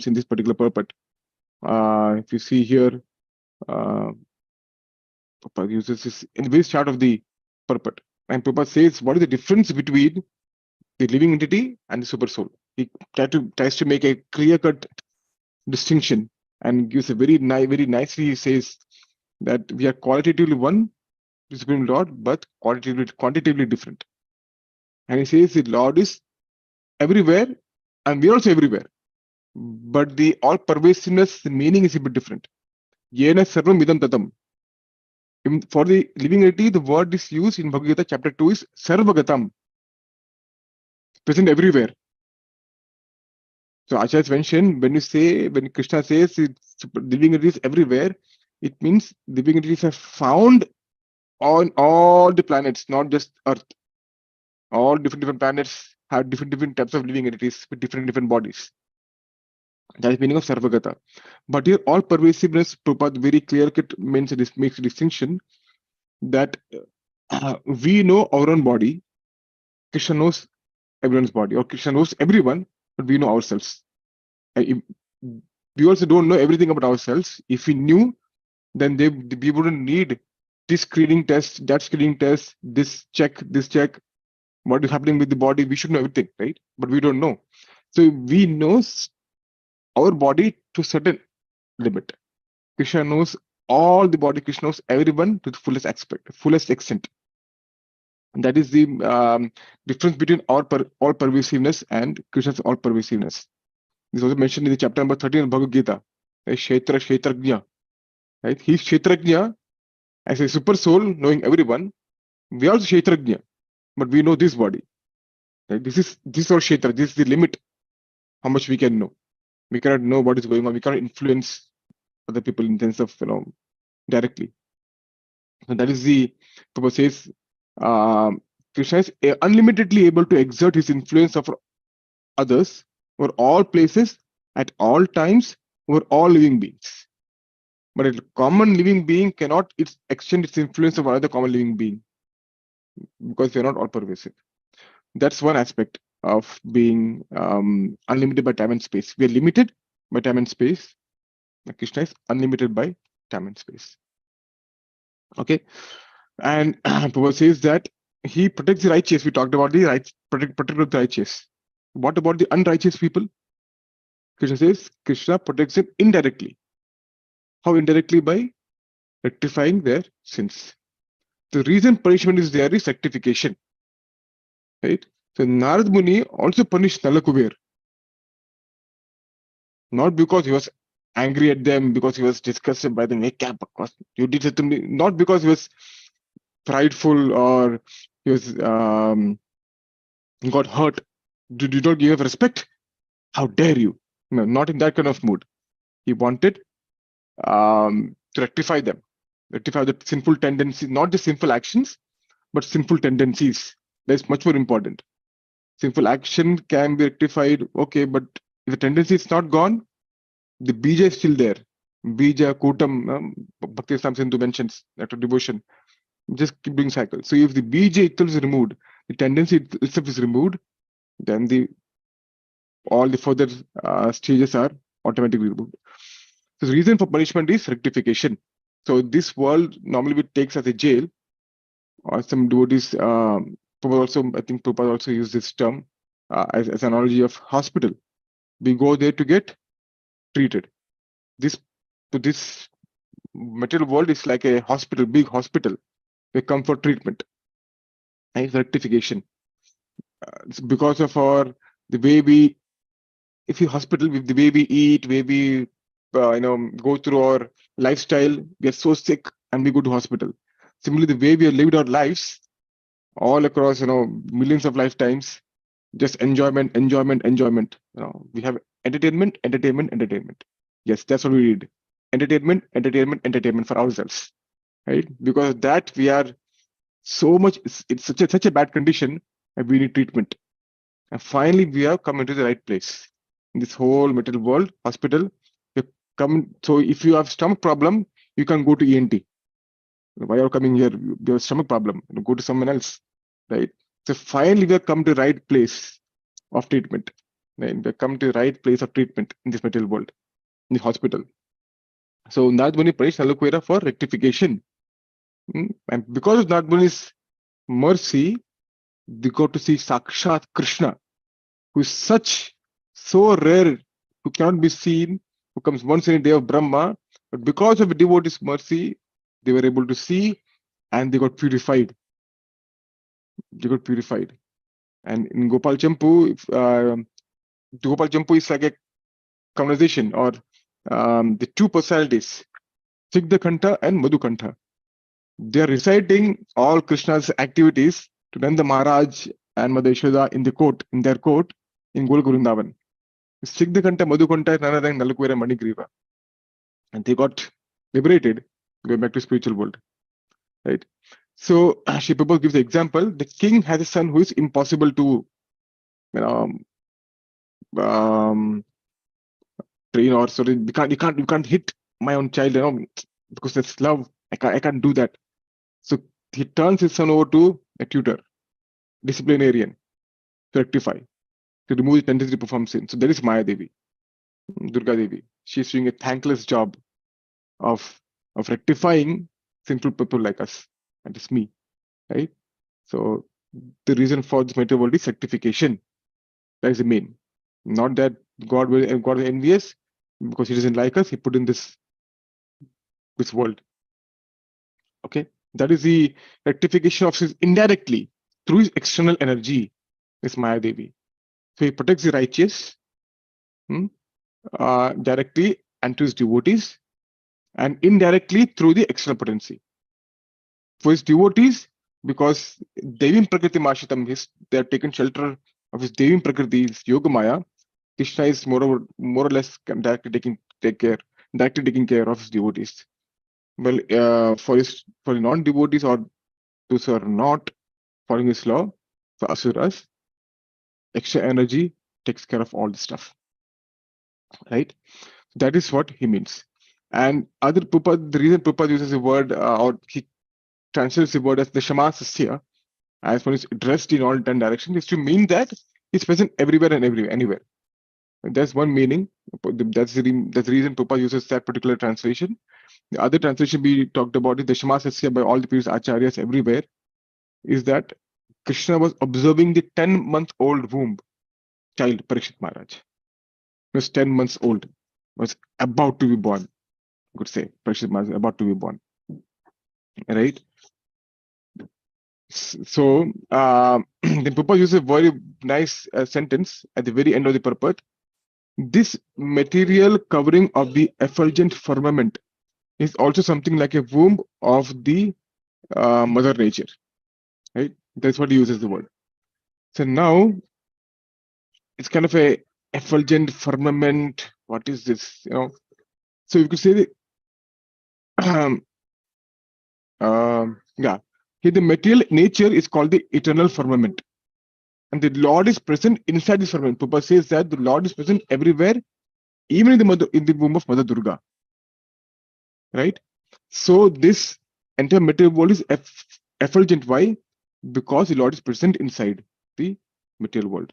in this particular purport. If you see here, Prabhupada uses this in the very start of the purport. And Prabhupada says, what is the difference between the living entity and the super soul? He tries to make a clear-cut distinction and gives a very nicely, he says that we are qualitatively one, the Supreme Lord, but quantitatively different. And he says the Lord is everywhere, and we are also everywhere. But the all pervasiveness, the meaning is a bit different. Yena sarvam idam tatam. For the living entity, the word is used in Bhagavad Gita chapter 2 is sarvagatam, present everywhere. So Acharya mentioned when Krishna says living entities everywhere, it means living entities are found on all the planets, not just Earth. All different planets have different types of living entities with different bodies. That is meaning of Sarvagata. But here, all pervasiveness, Prabhupada very clear cut makes a distinction that we know our own body, Krishna knows everyone's body, or Krishna knows everyone, but we know ourselves. We also don't know everything about ourselves. If we knew, then we wouldn't need this screening test, that screening test, this check, what is happening with the body. We should know everything, right? But we don't know. So we know our body to a certain limit. Krishna knows all the body. Krishna knows everyone to the fullest extent. And that is the difference between all pervasiveness and Krishna's all pervasiveness. This was mentioned in the chapter number 13 of Bhagavad Gita. Right? Kshetrajna. Right? He's Kshetrajna as a super soul, knowing everyone. We are also Kshetrajna, but we know this body. Right? This is our Kshetra. This is the limit how much we can know. We cannot know what is going on. We cannot influence other people in terms of directly. So that is the Prabhupada says Krishna is unlimitedly able to exert his influence over others, over all places, at all times, over all living beings. But a common living being cannot extend its influence over another common living being because they are not all pervasive. That's one aspect. of being unlimited by time and space. We are limited by time and space. Krishna is unlimited by time and space. Okay, and Prabhupada says that he protects the righteous. We talked about the protect the righteous. What about the unrighteous people? Krishna says Krishna protects them indirectly. How indirectly? By rectifying their sins. The reason punishment is there is rectification. Right? So Narad Muni also punished Nalakuber. Not because he was angry at them, because he was disgusted by them. You did it to me. Not because he was prideful or he was he got hurt. Did you not give respect? How dare you? No, not in that kind of mood. He wanted to rectify them, rectify the sinful tendencies, not the sinful actions, but sinful tendencies. That's much more important. Sinful action can be rectified, okay, but if the tendency is not gone, the bija is still there. Bija, Kutam, Bhakti Sam Sindhu mentions after devotion. Just keep doing cycles. So if the bija itself is removed, the tendency itself is removed, then all the further stages are automatically removed. So the reason for punishment is rectification. So this world normally takes as a jail, or some devotees, I think Prabhupada also used this term as an analogy of hospital. We go there to get treated. This material world is like a hospital, big hospital. We come for treatment and rectification. It's because of the way we, if you hospital, with the way we eat, way we go through our lifestyle, we are so sick and we go to hospital. Similarly, the way we have lived our lives all across millions of lifetimes, just enjoyment. We have entertainment. Yes, that's what we need. Entertainment for ourselves, right? Because that we are so much, it's such a bad condition, and we need treatment. And finally, we have come into the right place in this whole material world, hospital. So if you have stomach problem, you can go to ENT. Why are you coming here? You have a stomach problem. Go to someone else, right? So finally, we have come to the right place of treatment. Right? We have come to the right place of treatment in this material world, in the hospital. So Narad Muni praised Nalakuera for rectification. And because of Narad Muni's mercy, they got to see Sakshat Krishna, who is so rare, who cannot be seen, who comes once in a day of Brahma. But because of a devotee's mercy, they were able to see and they got purified. And in Gopal Champu, Gopal Champu is like a conversation, or the two personalities, Sigdakanta and Madhukanta. They are reciting all Krishna's activities to Nanda Maharaj and Mother Yashoda in their court in Golok Vrindavan. Sigdakanta, Madhukanta is none other than Nalakuera and Manigriva. And they got liberated, going back to spiritual world. Right? So Shri Prabhupada gives the example: the king has a son who is impossible to train, or sorry, you can't hit my own child, because that's love. I can't do that. So he turns his son over to a tutor, disciplinarian, to rectify, to remove the tendency to perform sin. So there is Maya Devi, Durga Devi. She's doing a thankless job of rectifying sinful people like us, and it's me, right? So the reason for this material world is rectification. That is the main. Not that God is envious because he doesn't like us. He put in this world. Okay, that is the rectification of his indirectly through his external energy. Is Maya Devi. So he protects the righteous directly and to his devotees, and indirectly through the external potency. For his devotees, because Devim Prakriti Mashitam, they have taken shelter of his Devim Prakriti, his Yoga Maya. Krishna is more or less directly taking care of his devotees. Well, for non-devotees or those who are not following his law, for asuras, extra energy takes care of all the stuff. Right? That is what he means. And the reason Prabhupada uses the word, or he translates the word as the Shama Sasya, as one is dressed in all 10 directions, is to mean that He's present everywhere and anywhere. And that's one meaning. That's the reason Prabhupada uses that particular translation. The other translation we talked about is the Shama Sasya by all the previous acharyas everywhere, is that Krishna was observing the 10-month-old womb child, Parikshit Maharaj. He was 10 months old, was about to be born. I could say Parikshit Maharaj about to be born. Right? So then Prabhupada uses a very nice sentence at the very end of the purport. This material covering of the effulgent firmament is also something like a womb of the mother nature. Right? That's what he uses the word. So now it's kind of a effulgent firmament. What is this? So you could say the yeah. Here the material nature is called the eternal firmament. And the Lord is present inside this firmament. Prabhupada says that the Lord is present everywhere, even in the womb of Mother Durga. Right? So this entire material world is effulgent. Why? Because the Lord is present inside the material world.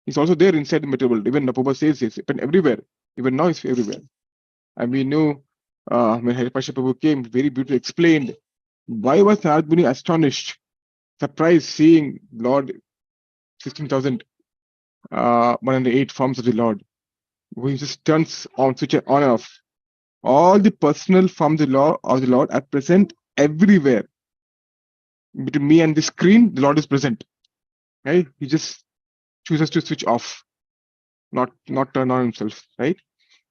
He's also there inside the material world. Even Prabhupada says it's everywhere. Even now it's everywhere. And we know when Haripasha Prabhu came, very beautifully explained why was Narad Muni astonished, surprised seeing Lord 16,108 forms of the Lord. He just turns on, switch it on and off. All the personal forms of the Lord are present everywhere. Between me and the screen, the Lord is present. Right? He just chooses to switch off, not turn on himself. Right?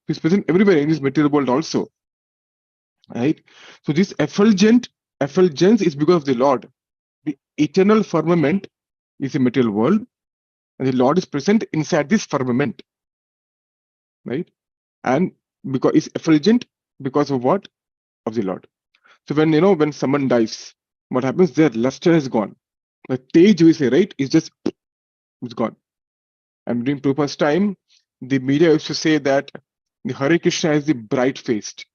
He's present everywhere in this material world also. Right? So this effulgence is because of the Lord. The eternal firmament is a material world, and the Lord is present inside this firmament. Right? And because it's effulgent because of what? Of the Lord. So when someone dies, what happens? Their luster is gone. The tej we say, right, is just it's gone. And during Prabhupada's time, the media used to say that the Hare Krishna is the bright-faced.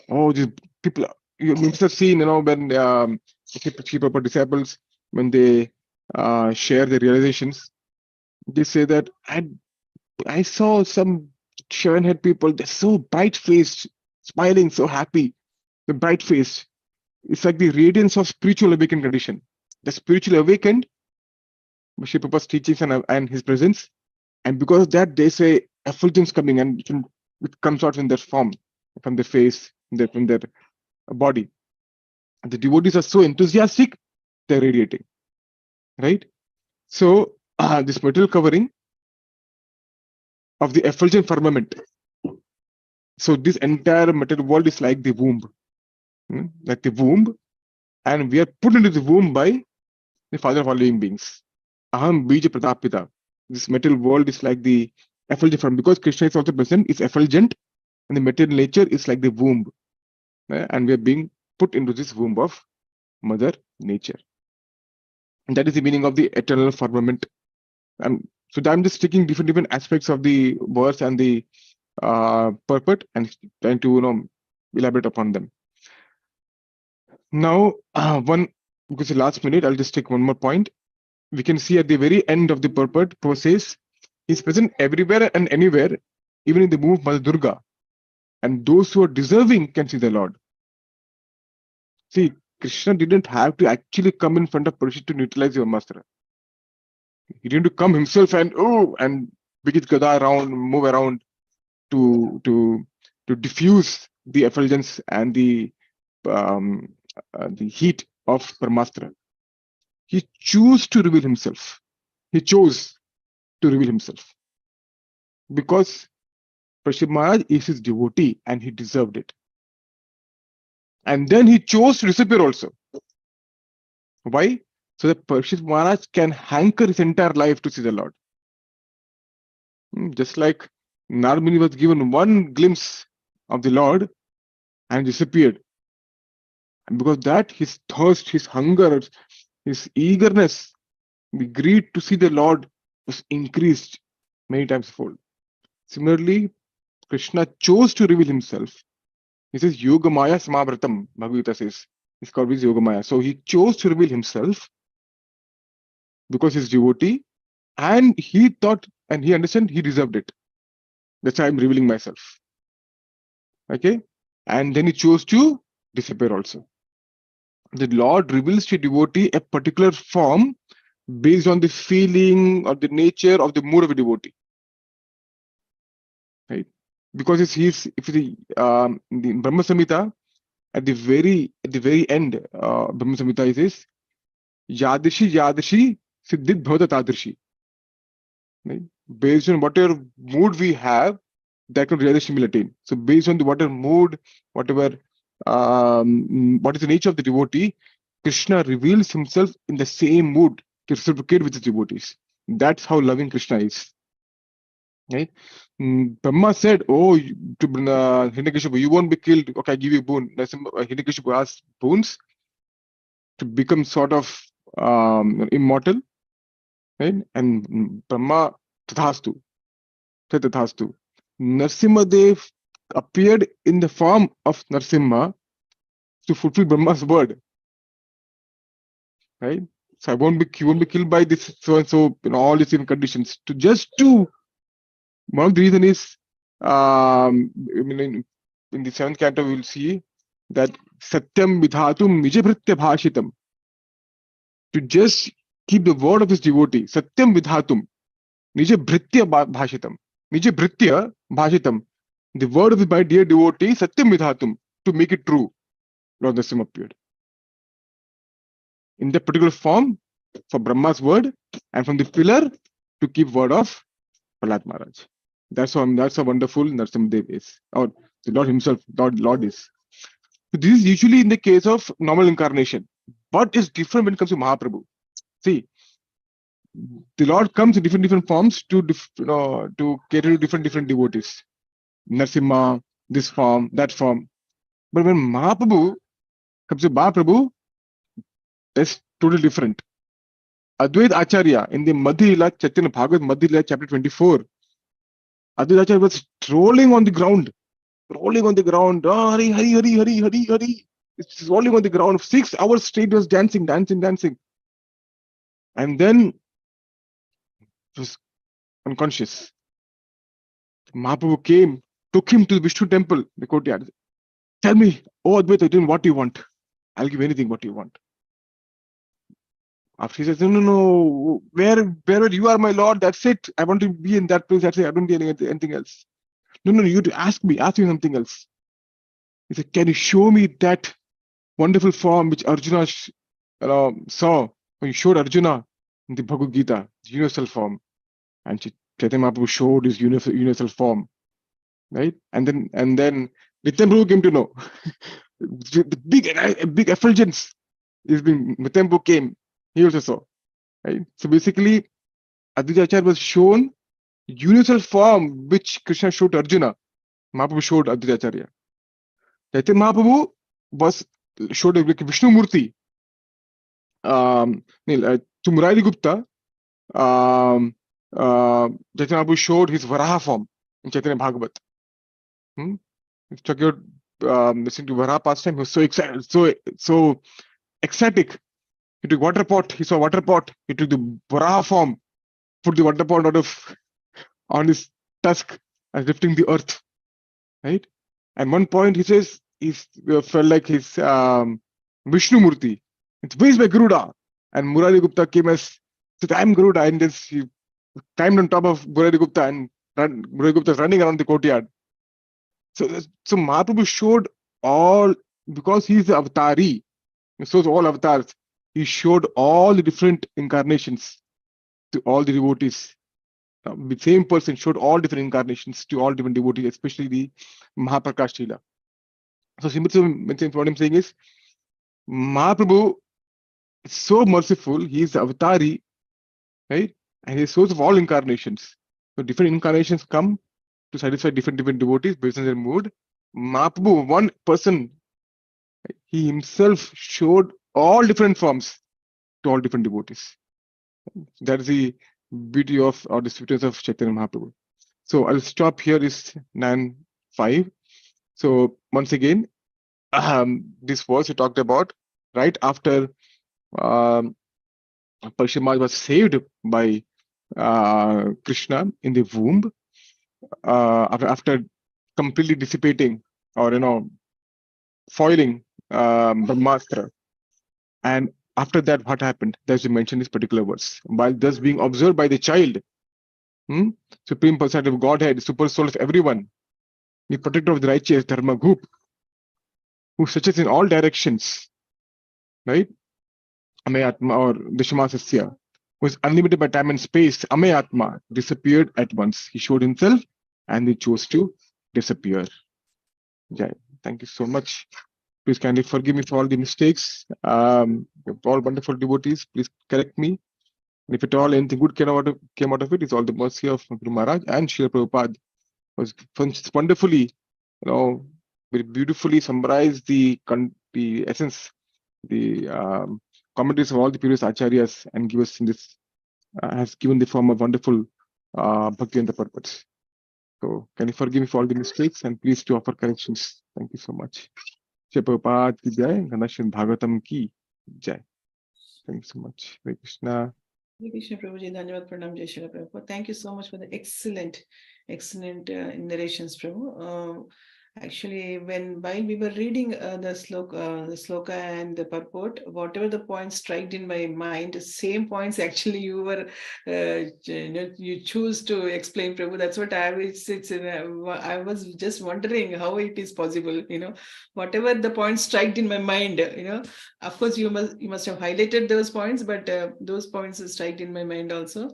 Oh, these people, you must have seen, when Prabhupada disciples, when they share their realizations, they say that I saw some Sharon-head people, they're so bright-faced, smiling, so happy. The bright-faced. It's like the radiance of spiritual awakened condition. The spiritually awakened, Sri Prabhupada's teachings and his presence. And because of that, they say effulgence coming, and it comes out in their form, from their face, from their body. And the devotees are so enthusiastic, they're radiating. Right? So this material covering of the effulgent firmament. So this entire material world is like the womb. Like the womb. And we are put into the womb by the father of all living beings. Aham bija pratapita. This material world is like the effulgent firmament. Because Krishna is also present, it's effulgent, and the material nature is like the womb. And we are being put into this womb of Mother Nature. And that is the meaning of the eternal firmament. So I'm just taking different aspects of the verse and the purport and trying to elaborate upon them. Now, because the last minute, I'll just take one more point. We can see at the very end of the purport, Prabhupada says, He's present everywhere and anywhere, even in the womb of Mother Durga. And those who are deserving can see the Lord. See, Krishna didn't have to actually come in front of Parikshit to neutralize your master. He didn't come himself and begin gada around, move around to diffuse the effulgence and the heat of Paramastra. He chose to reveal himself. He chose to reveal himself because Parikshit Maharaj is his devotee and he deserved it. And then he chose to disappear also. Why? So that Parikshit Maharaj can hanker his entire life to see the Lord. Just like Narad Muni was given one glimpse of the Lord and disappeared. And because that, his thirst, his hunger, his eagerness, the greed to see the Lord was increased many times fold. Similarly, Krishna chose to reveal himself. He says, Yogamaya Samabratam, Bhagavata says. It's called Yogamaya. So he chose to reveal himself. because he's devotee, and he thought and he understood he deserved it. That's why I'm revealing myself. Okay, and then he chose to disappear also. The Lord reveals to a devotee a particular form based on the feeling or the nature of the mood of a devotee, right? Because he's if the Brahma Samhita at the very end, Brahma Samhita is Yadrishi Siddhit Bhavata Tadrishi. Right? Based on whatever mood we have, that can realization will attain. So based on the whatever mood, whatever what is the nature of the devotee, Krishna reveals himself in the same mood to reciprocate with his devotees. That's how loving Krishna is. Right? Brahma said, "Oh, to Hiranyakashipu, you won't be killed. Okay, I give you a boon." Hiranyakashipu asked boons to become sort of immortal, right? And Brahma tathastu, said tathastu. Narsimhadev appeared in the form of Narsimha to fulfill Brahma's word, right? So he won't be killed by this so and so, all these conditions. One of the reason is, I mean, in the 7th canto, we will see that Satyam Vidhatum Nijabhritya Bhashitam. To just keep the word of his devotee, Satyam Vidhatum Nijabhritya Bhashitam. Nijabhritya Bhashitam. The word of my dear devotee, Satyam Vidhatum, to make it true. Lord Narasimha appeared in that particular form for Brahma's word, and from the pillar to keep word of Prahlad Maharaj. That's how wonderful Narasimhadev is, or the Lord himself, Lord is. So this is usually in the case of normal incarnation. What is different when it comes to Mahaprabhu? See, the Lord comes in different forms to cater to different devotees. Narasimha, this form, that form. But when Mahaprabhu comes to Mahaprabhu, that's totally different. Advaita Acharya in the Madhya Lila, Chaitanya Bhagavat Madhya Lila, chapter 24, Advaita Acharya was rolling on the ground. Oh, Hari, Hari, Hari, Hari, Hari, Hari. It's rolling on the ground. 6 hours straight was dancing. And then it was unconscious. Mahaprabhu came, took him to the Vishnu temple, the courtyard. Tell me, oh Advaita, what do you want? I'll give anything what you want. After he says, no, wherever you are my Lord, that's it. I want to be in that place, that's it. I don't need anything else. No, you have to ask me something else. He said, can you show me that wonderful form which Arjuna saw when he showed Arjuna in the Bhagavad Gita, the universal form? And Chaitanya Mahaprabhu showed his universal form, right? And then Nityan Prabhu came to know. The big effulgence is being Nityan Prabhu came. He also saw, right? So basically, Advaita Acharya was shown universal form which Krishna showed to Arjuna. Mahaprabhu showed Advaita Acharya. Chaitanya Mahaprabhu was showed like Vishnu Murti. To Murari Gupta, Chaitanya Mahaprabhu showed his Varaha form in Chaitanya Bhagavat. Talking about listening to Varaha pastime, he was so excited, so ecstatic. He took water pot. He saw water pot. He took the Varaha form, put the water pot on his tusk and lifting the earth. Right. And one point he says he felt like his Vishnu Murti. It's where's my Garuda? And Murari Gupta came as said, I'm Garuda, and then he climbed on top of Murari Gupta and Murari Gupta is running around the courtyard. So Mahaprabhu showed all, because he is the avatari, he shows all avatars. He showed all the different incarnations to all the devotees. The same person showed all different incarnations to all different devotees, especially the Mahaprakash Leela. So simply what I'm saying is, Mahaprabhu is so merciful. He is the avatari, right? And he is source of all incarnations. So different incarnations come to satisfy different devotees based on their mood. Mahaprabhu, one person, he himself showed all different forms to all different devotees. That is the beauty of, or the sweetness of Chaitanya Mahaprabhu. So I'll stop here, is 9:05. So once again, this verse we talked about right after Parshurama was saved by Krishna in the womb after completely dissipating or foiling Brahmastra. And after that, what happened? There's you mention this particular verse. While thus being observed by the child, Supreme Personality of Godhead, Super Soul of everyone, the protector of the righteous, Dharma Goop, who searches in all directions, right? Amayatma or Dishamasasya, who is unlimited by time and space, Amayatma, disappeared at once. He showed himself and he chose to disappear. Jai. Thank you so much. Please kindly forgive me for all the mistakes. You're all wonderful devotees. Please correct me. And if at all anything good came out of it, it's all the mercy of Guru Maharaj and Srila Prabhupada. Was wonderfully, very beautifully summarized the essence, the commentaries of all the previous acharyas, and give us in this has given the form of wonderful bhakti and the purpose. So can you forgive me for all the mistakes and please to offer corrections. Thank you so much. Shri Prabhupada ki jai, Ganashin Bhagavatam ki jai. Thank you so much. Hare Krishna. Hare Krishna Prabhuji, Dhanyavad Pranam Jai Srila Prabhupada. Thank you so much for the excellent narrations, Prabhu. Actually, while we were reading the sloka and the purport, whatever the points struck in my mind, same points actually you were you choose to explain, Prabhu. That's what I was just wondering how it is possible. Whatever the points struck in my mind. Of course, you must have highlighted those points, but those points struck in my mind also.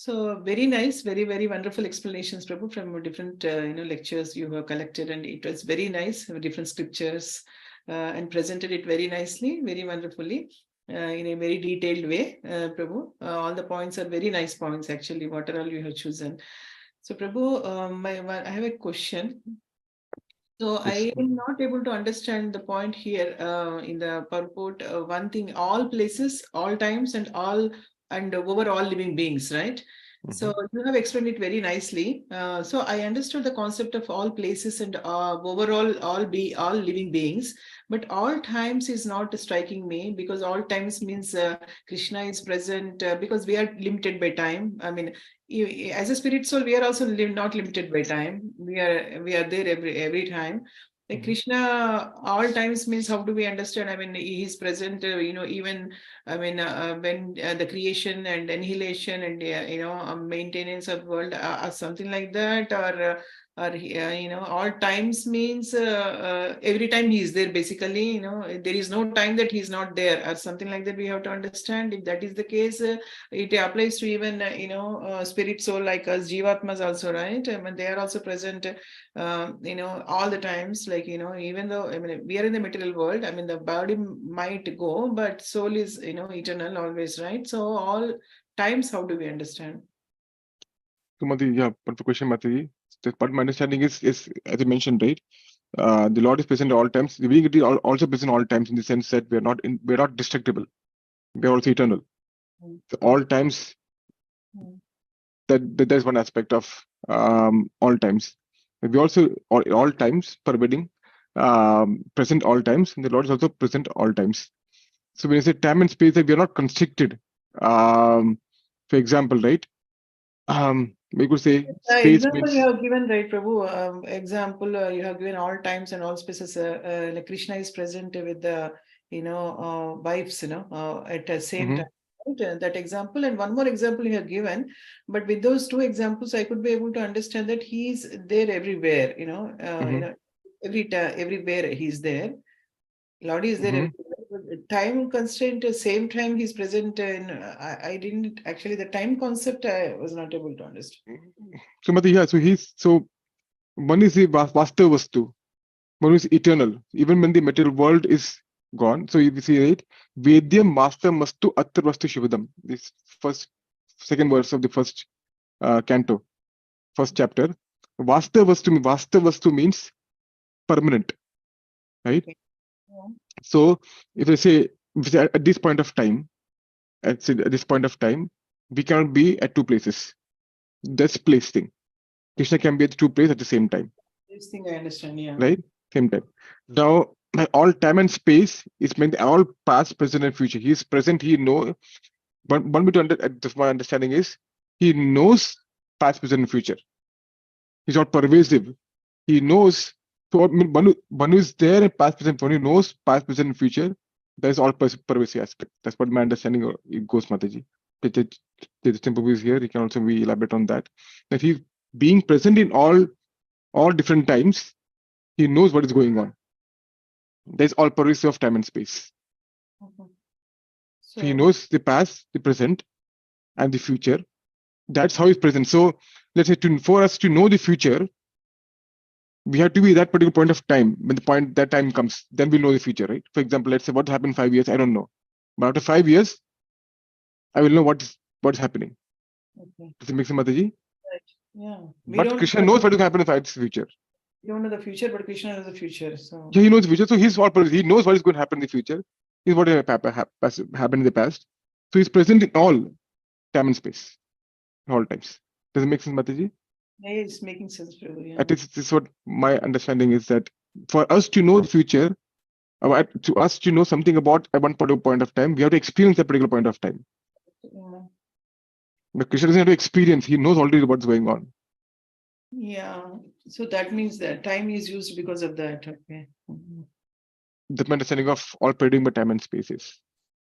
So very nice, very, very wonderful explanations, Prabhu, from different lectures you have collected, and it was very nice, different scriptures, and presented it very nicely, very wonderfully, in a very detailed way, Prabhu. All the points are very nice points, actually, what are all you have chosen. So, Prabhu, I have a question. So I am not able to understand the point here in the purport. One thing, all places, all times, and over all living beings, right? So you have explained it very nicely. So I understood the concept of all places and overall all living beings, but all times is not striking me, because all times means Krishna is present because we are limited by time. I mean, as a spirit soul, we are also not limited by time. We are there every time. Like Krishna, all times means, how do we understand? I mean, he is present, even, I mean, when the creation and annihilation and, maintenance of world or something like that, or all times means every time he is there, basically, there is no time that he is not there or something like that. We have to understand. If that is the case, it applies to even, spirit soul like us, Jivatmas also, right? I mean, they are also present, all the times, like, even though, I mean, we are in the material world, I mean, the body might go, but soul is, eternal always, right? So all times, how do we understand? Sumati, yeah, perfect question, Mataji. But my understanding is, as you mentioned, right? The Lord is present at all times. The being is also present at all times, in the sense that we're not destructible. We're also eternal. So all times. That's one aspect of all times. We also all times pervading, present all times, and the Lord is also present all times. So when you say time and space, that we are not constricted. For example, right? We could say space example means. you have given, right, Prabhu? Example you have given all times and all spaces. Like Krishna is present with the wives, at the same time. Right? That example, and one more example you have given, but with those two examples, I could be able to understand that he is there everywhere. Everywhere he's there. Lord is there everywhere. Time constraint, same time he's present in. I didn't actually, the time concept I was not able to understand. So, yeah. So one is the Vastava Vastu, one is eternal. Even when the material world is gone. So you see, right? Vedyam Master Mastu Attar Vastu Shivadam. This second verse of the first canto, first chapter. Vastava Vastu means permanent, right? Okay. Yeah. So if I say at this point of time, we cannot be at two places. That's place thing. Krishna can be at two places at the same time. This thing I understand, yeah. Right? Same time. Now, all time and space is meant all past, present, and future. He is present. He knows one way to my understanding is he knows past, present, and future. He's not pervasive. He knows. So one who is there in past, present, one who knows past, present, and future. That is all pervasive aspect. That's what my understanding it goes, Mataji. The Prabhu is here. He can also be elaborate on that. That he's being present in all different times. He knows what is going on. There's all pervasive of time and space. So he knows the past, the present, and the future. That's how he's present. So let's say for us to know the future, we have to be at that particular point of time. When that time comes, then we'll know the future, right? For example, let's say what happened 5 years, I don't know. But after 5 years, I will know what's happening. Okay. Does it make sense, Mataji? Right. Yeah. But Krishna knows what will happen in the future. We don't know the future, but Krishna knows the future. So Yeah, he knows the future. So he knows what is going to happen in the future. He's what happened in the past. So he's present in all time and space, all times. Does it make sense, Mataji? yeah, it's making sense, Prabhu. Yeah. This is what my understanding is, that for us to know the future, to us to know something about at one particular point of time, we have to experience that particular point of time. Yeah. But Krishna doesn't have to experience. He knows already what's going on. Yeah. So that means that time is used because of that. Okay. Mhm. That's my understanding of all pervading by time and spaces.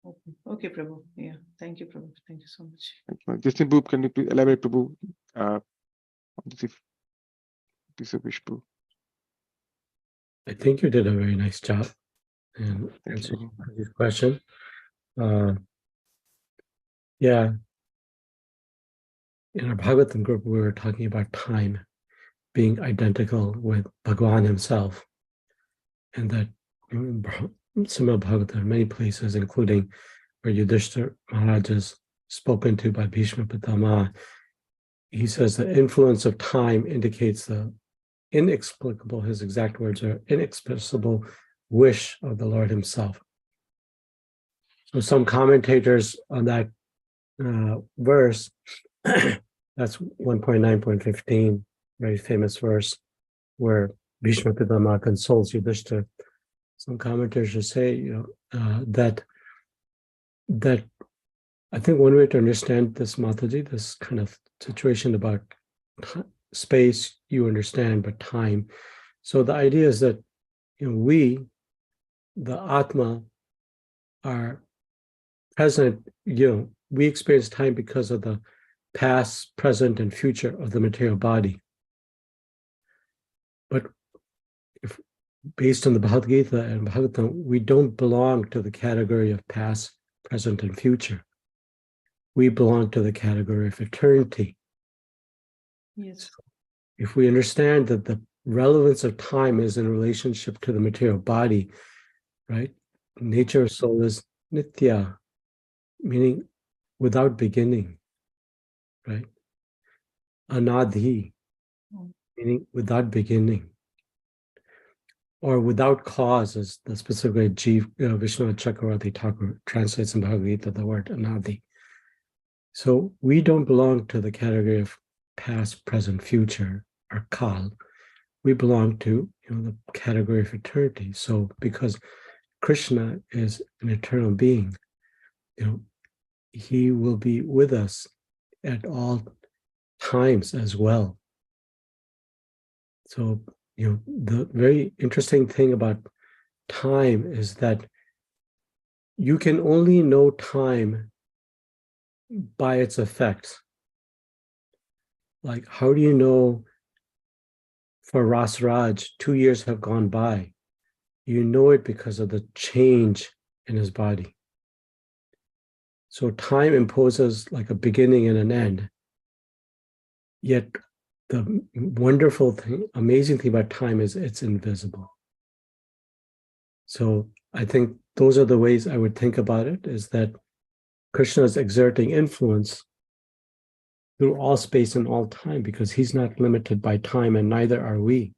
Okay. Okay, Prabhu. Yeah. Thank you, Prabhu. Thank you so much. Justin Prabhu, can you please elaborate, Prabhu, on this piece of Prabhu? I think you did a very nice job in answering this question. Yeah, in our Bhagavatam group, we were talking about time being identical with Bhagavan himself, and that Srimad Bhagavatam, in many places, including where Yudhishthira Maharaj is spoken to by Bhishma Pitama, he says the influence of time indicates the inexplicable, his exact words are inexpressible wish of the Lord himself. So some commentators on that verse, that's 1.9.15, very famous verse, where Bhishma Pitama consoles Yudhishthira. Some commentators say, that I think one way to understand this, Mataji, this kind of situation about space, you understand, but time. So the idea is that we, the Atma, are present. We experience time because of the past, present, and future of the material body. But if based on the Bhagavad Gita and Bhagavatam, we don't belong to the category of past, present, and future. We belong to the category of eternity. Yes. If we understand that the relevance of time is in relationship to the material body, right? Nature of soul is nitya, meaning without beginning, right? Anadhi, meaning without beginning, or without cause, as the specific way Vishwanath Chakravarti Thakur translates in Bhagavad Gita the word anadhi. So we don't belong to the category of past, present, future, or kal. We belong to the category of eternity. So because Krishna is an eternal being, he will be with us at all times as well. So, the very interesting thing about time is that you can only know time by its effects. Like, how do you know for Rasraj, 2 years have gone by? You know it because of the change in his body. So time imposes like a beginning and an end. Yet the wonderful thing, amazing thing about time is it's invisible. So I think those are the ways I would think about it, is that Krishna is exerting influence through all space and all time because he's not limited by time, and neither are we.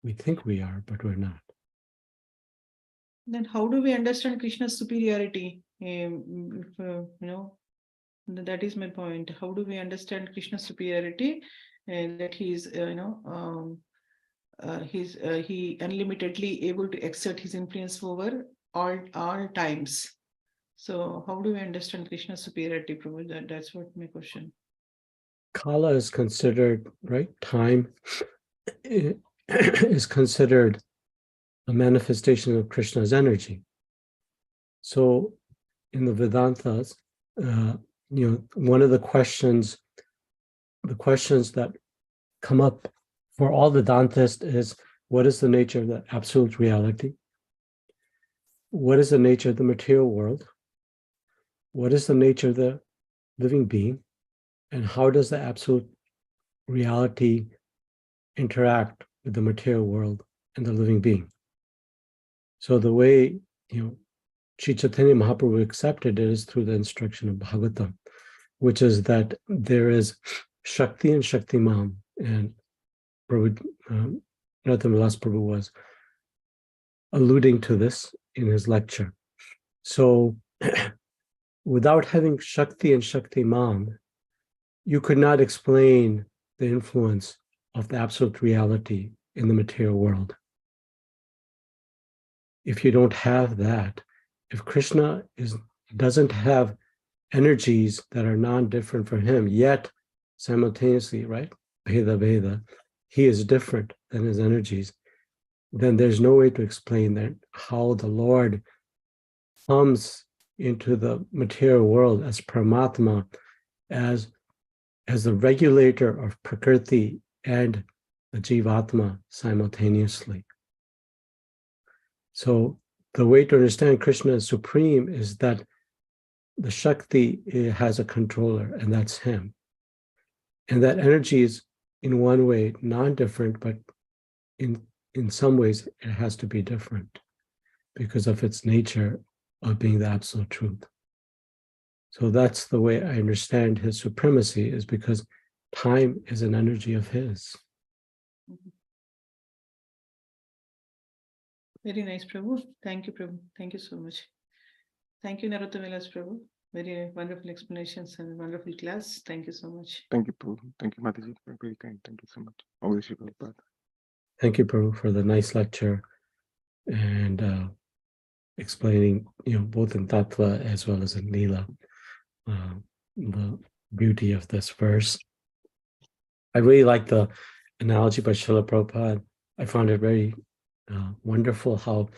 We think we are, but we're not. Then how do we understand Krishna's superiority? That is my point. How do we understand Krishna's superiority? That he's, he unlimitedly able to exert his influence over all times. So how do we understand Krishna's superiority, Prabhu? That's what my question. Kala is considered, right? Time is considered a manifestation of Krishna's energy. So in the Vedantas, one of the questions that come up for all the Vedantists is, what is the nature of the absolute reality? What is the nature of the material world? What is the nature of the living being? And how does the absolute reality interact with the material world and the living being? So the way, Sri Chaitanya Mahaprabhu accepted it is through the instruction of Bhagavatam, which is that there is Shakti and Shaktiman. And Narottama Vilas Prabhu was alluding to this in his lecture. So without having Shakti and Shaktiman, you could not explain the influence of the absolute reality in the material world. If you don't have that, if Krishna doesn't have energies that are non-different from him, yet simultaneously, right? Bheda, he is different than his energies, then there's no way to explain that how the Lord comes into the material world as Paramatma, as the regulator of Prakriti and the Jivatma simultaneously. So the way to understand Krishna as supreme is that the Shakti has a controller, and that's him. And that energy is in one way non-different, but in some ways it has to be different because of its nature of being the absolute truth. So that's the way I understand his supremacy, is because time is an energy of his. Very nice, Prabhu. Thank you, Prabhu. Thank you so much. Thank you, Narottama Vilas Prabhu. Very wonderful explanations and wonderful class. Thank you so much. Thank you, Prabhu. Thank you, Mataji. Very kind. Thank you so much. Always Prabhupada. Thank you, Prabhu, for the nice lecture and explaining, both in Tattva as well as in Leela, the beauty of this verse. I really like the analogy by Srila Prabhupada. I found it very wonderful how,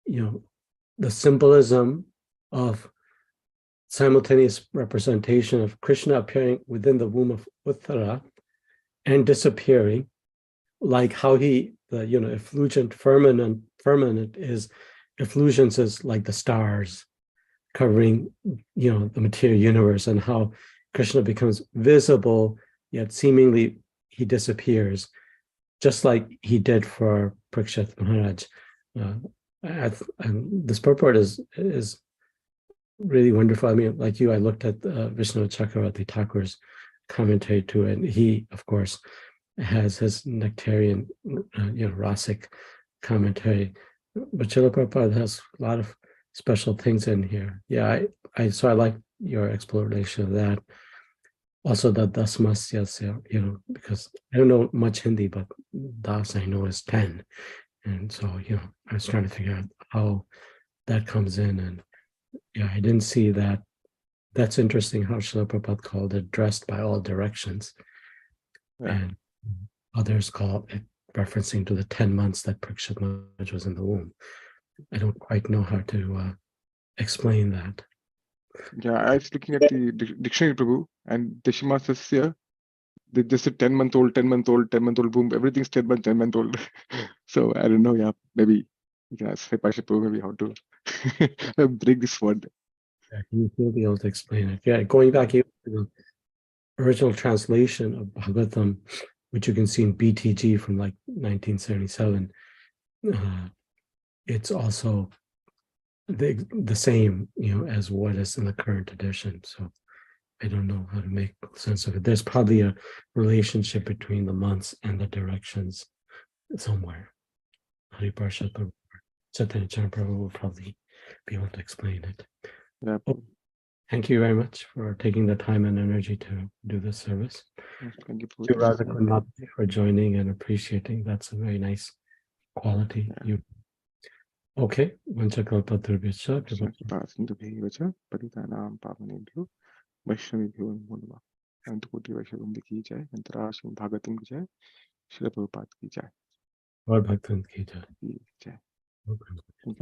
the symbolism of simultaneous representation of Krishna appearing within the womb of Uttara and disappearing, like how the effulgent firmament is, effulgence is like the stars covering, the material universe, and how Krishna becomes visible, yet seemingly he disappears, just like he did for Parikshit Maharaj. And this purport is really wonderful. I mean, like you, I looked at Vishnu Chakravarti Thakur's commentary to it, and he, of course, has his nectarian, rasic commentary. But Srila Prabhupada has a lot of special things in here. Yeah, I like your exploration of that. Also the dasmasya, because I don't know much Hindi, but das I know is 10. And so, I was trying to figure out how that comes in. And I didn't see that. That's interesting how Srila Prabhupada called it dressed by all directions. Yeah. And others call it referencing to the 10 months that Parikshit Maharaj was in the womb. I don't quite know how to explain that. Yeah, I was looking at the dictionary, Prabhu, and Deshima Sasya, they just said 10-month-old, 10-month-old, 10-month-old, boom, everything's 10-month-old. So I don't know, yeah, maybe you can ask Prabhu maybe how to break this word. Yeah, you'll be able to explain it. Yeah, going back to the original translation of Bhagavatam, which you can see in BTG from like 1977, it's also the same, as what is in the current edition. So I don't know how to make sense of it. There's probably a relationship between the months and the directions somewhere. Hariparsha Chaitanya Prabhu will probably be able to explain it. Yeah. Thank you very much for taking the time and energy to do this service. Thank you, Prabhu, for joining and appreciating. That's a very nice quality. Yeah. Okay, Vanchakalpatarvyacha, कृपासिन्धुभ्यैव च पतितानां पावनेभ्यो वैष्णवेभ्यो नमो नमः। अनंतकोटि वैष्णववृंद की जय, अंतराश्रम भागवतम की जय, श्रील प्रभुपाद की जय। Lord Bhaktivinoda ki jai. की जय। Okay.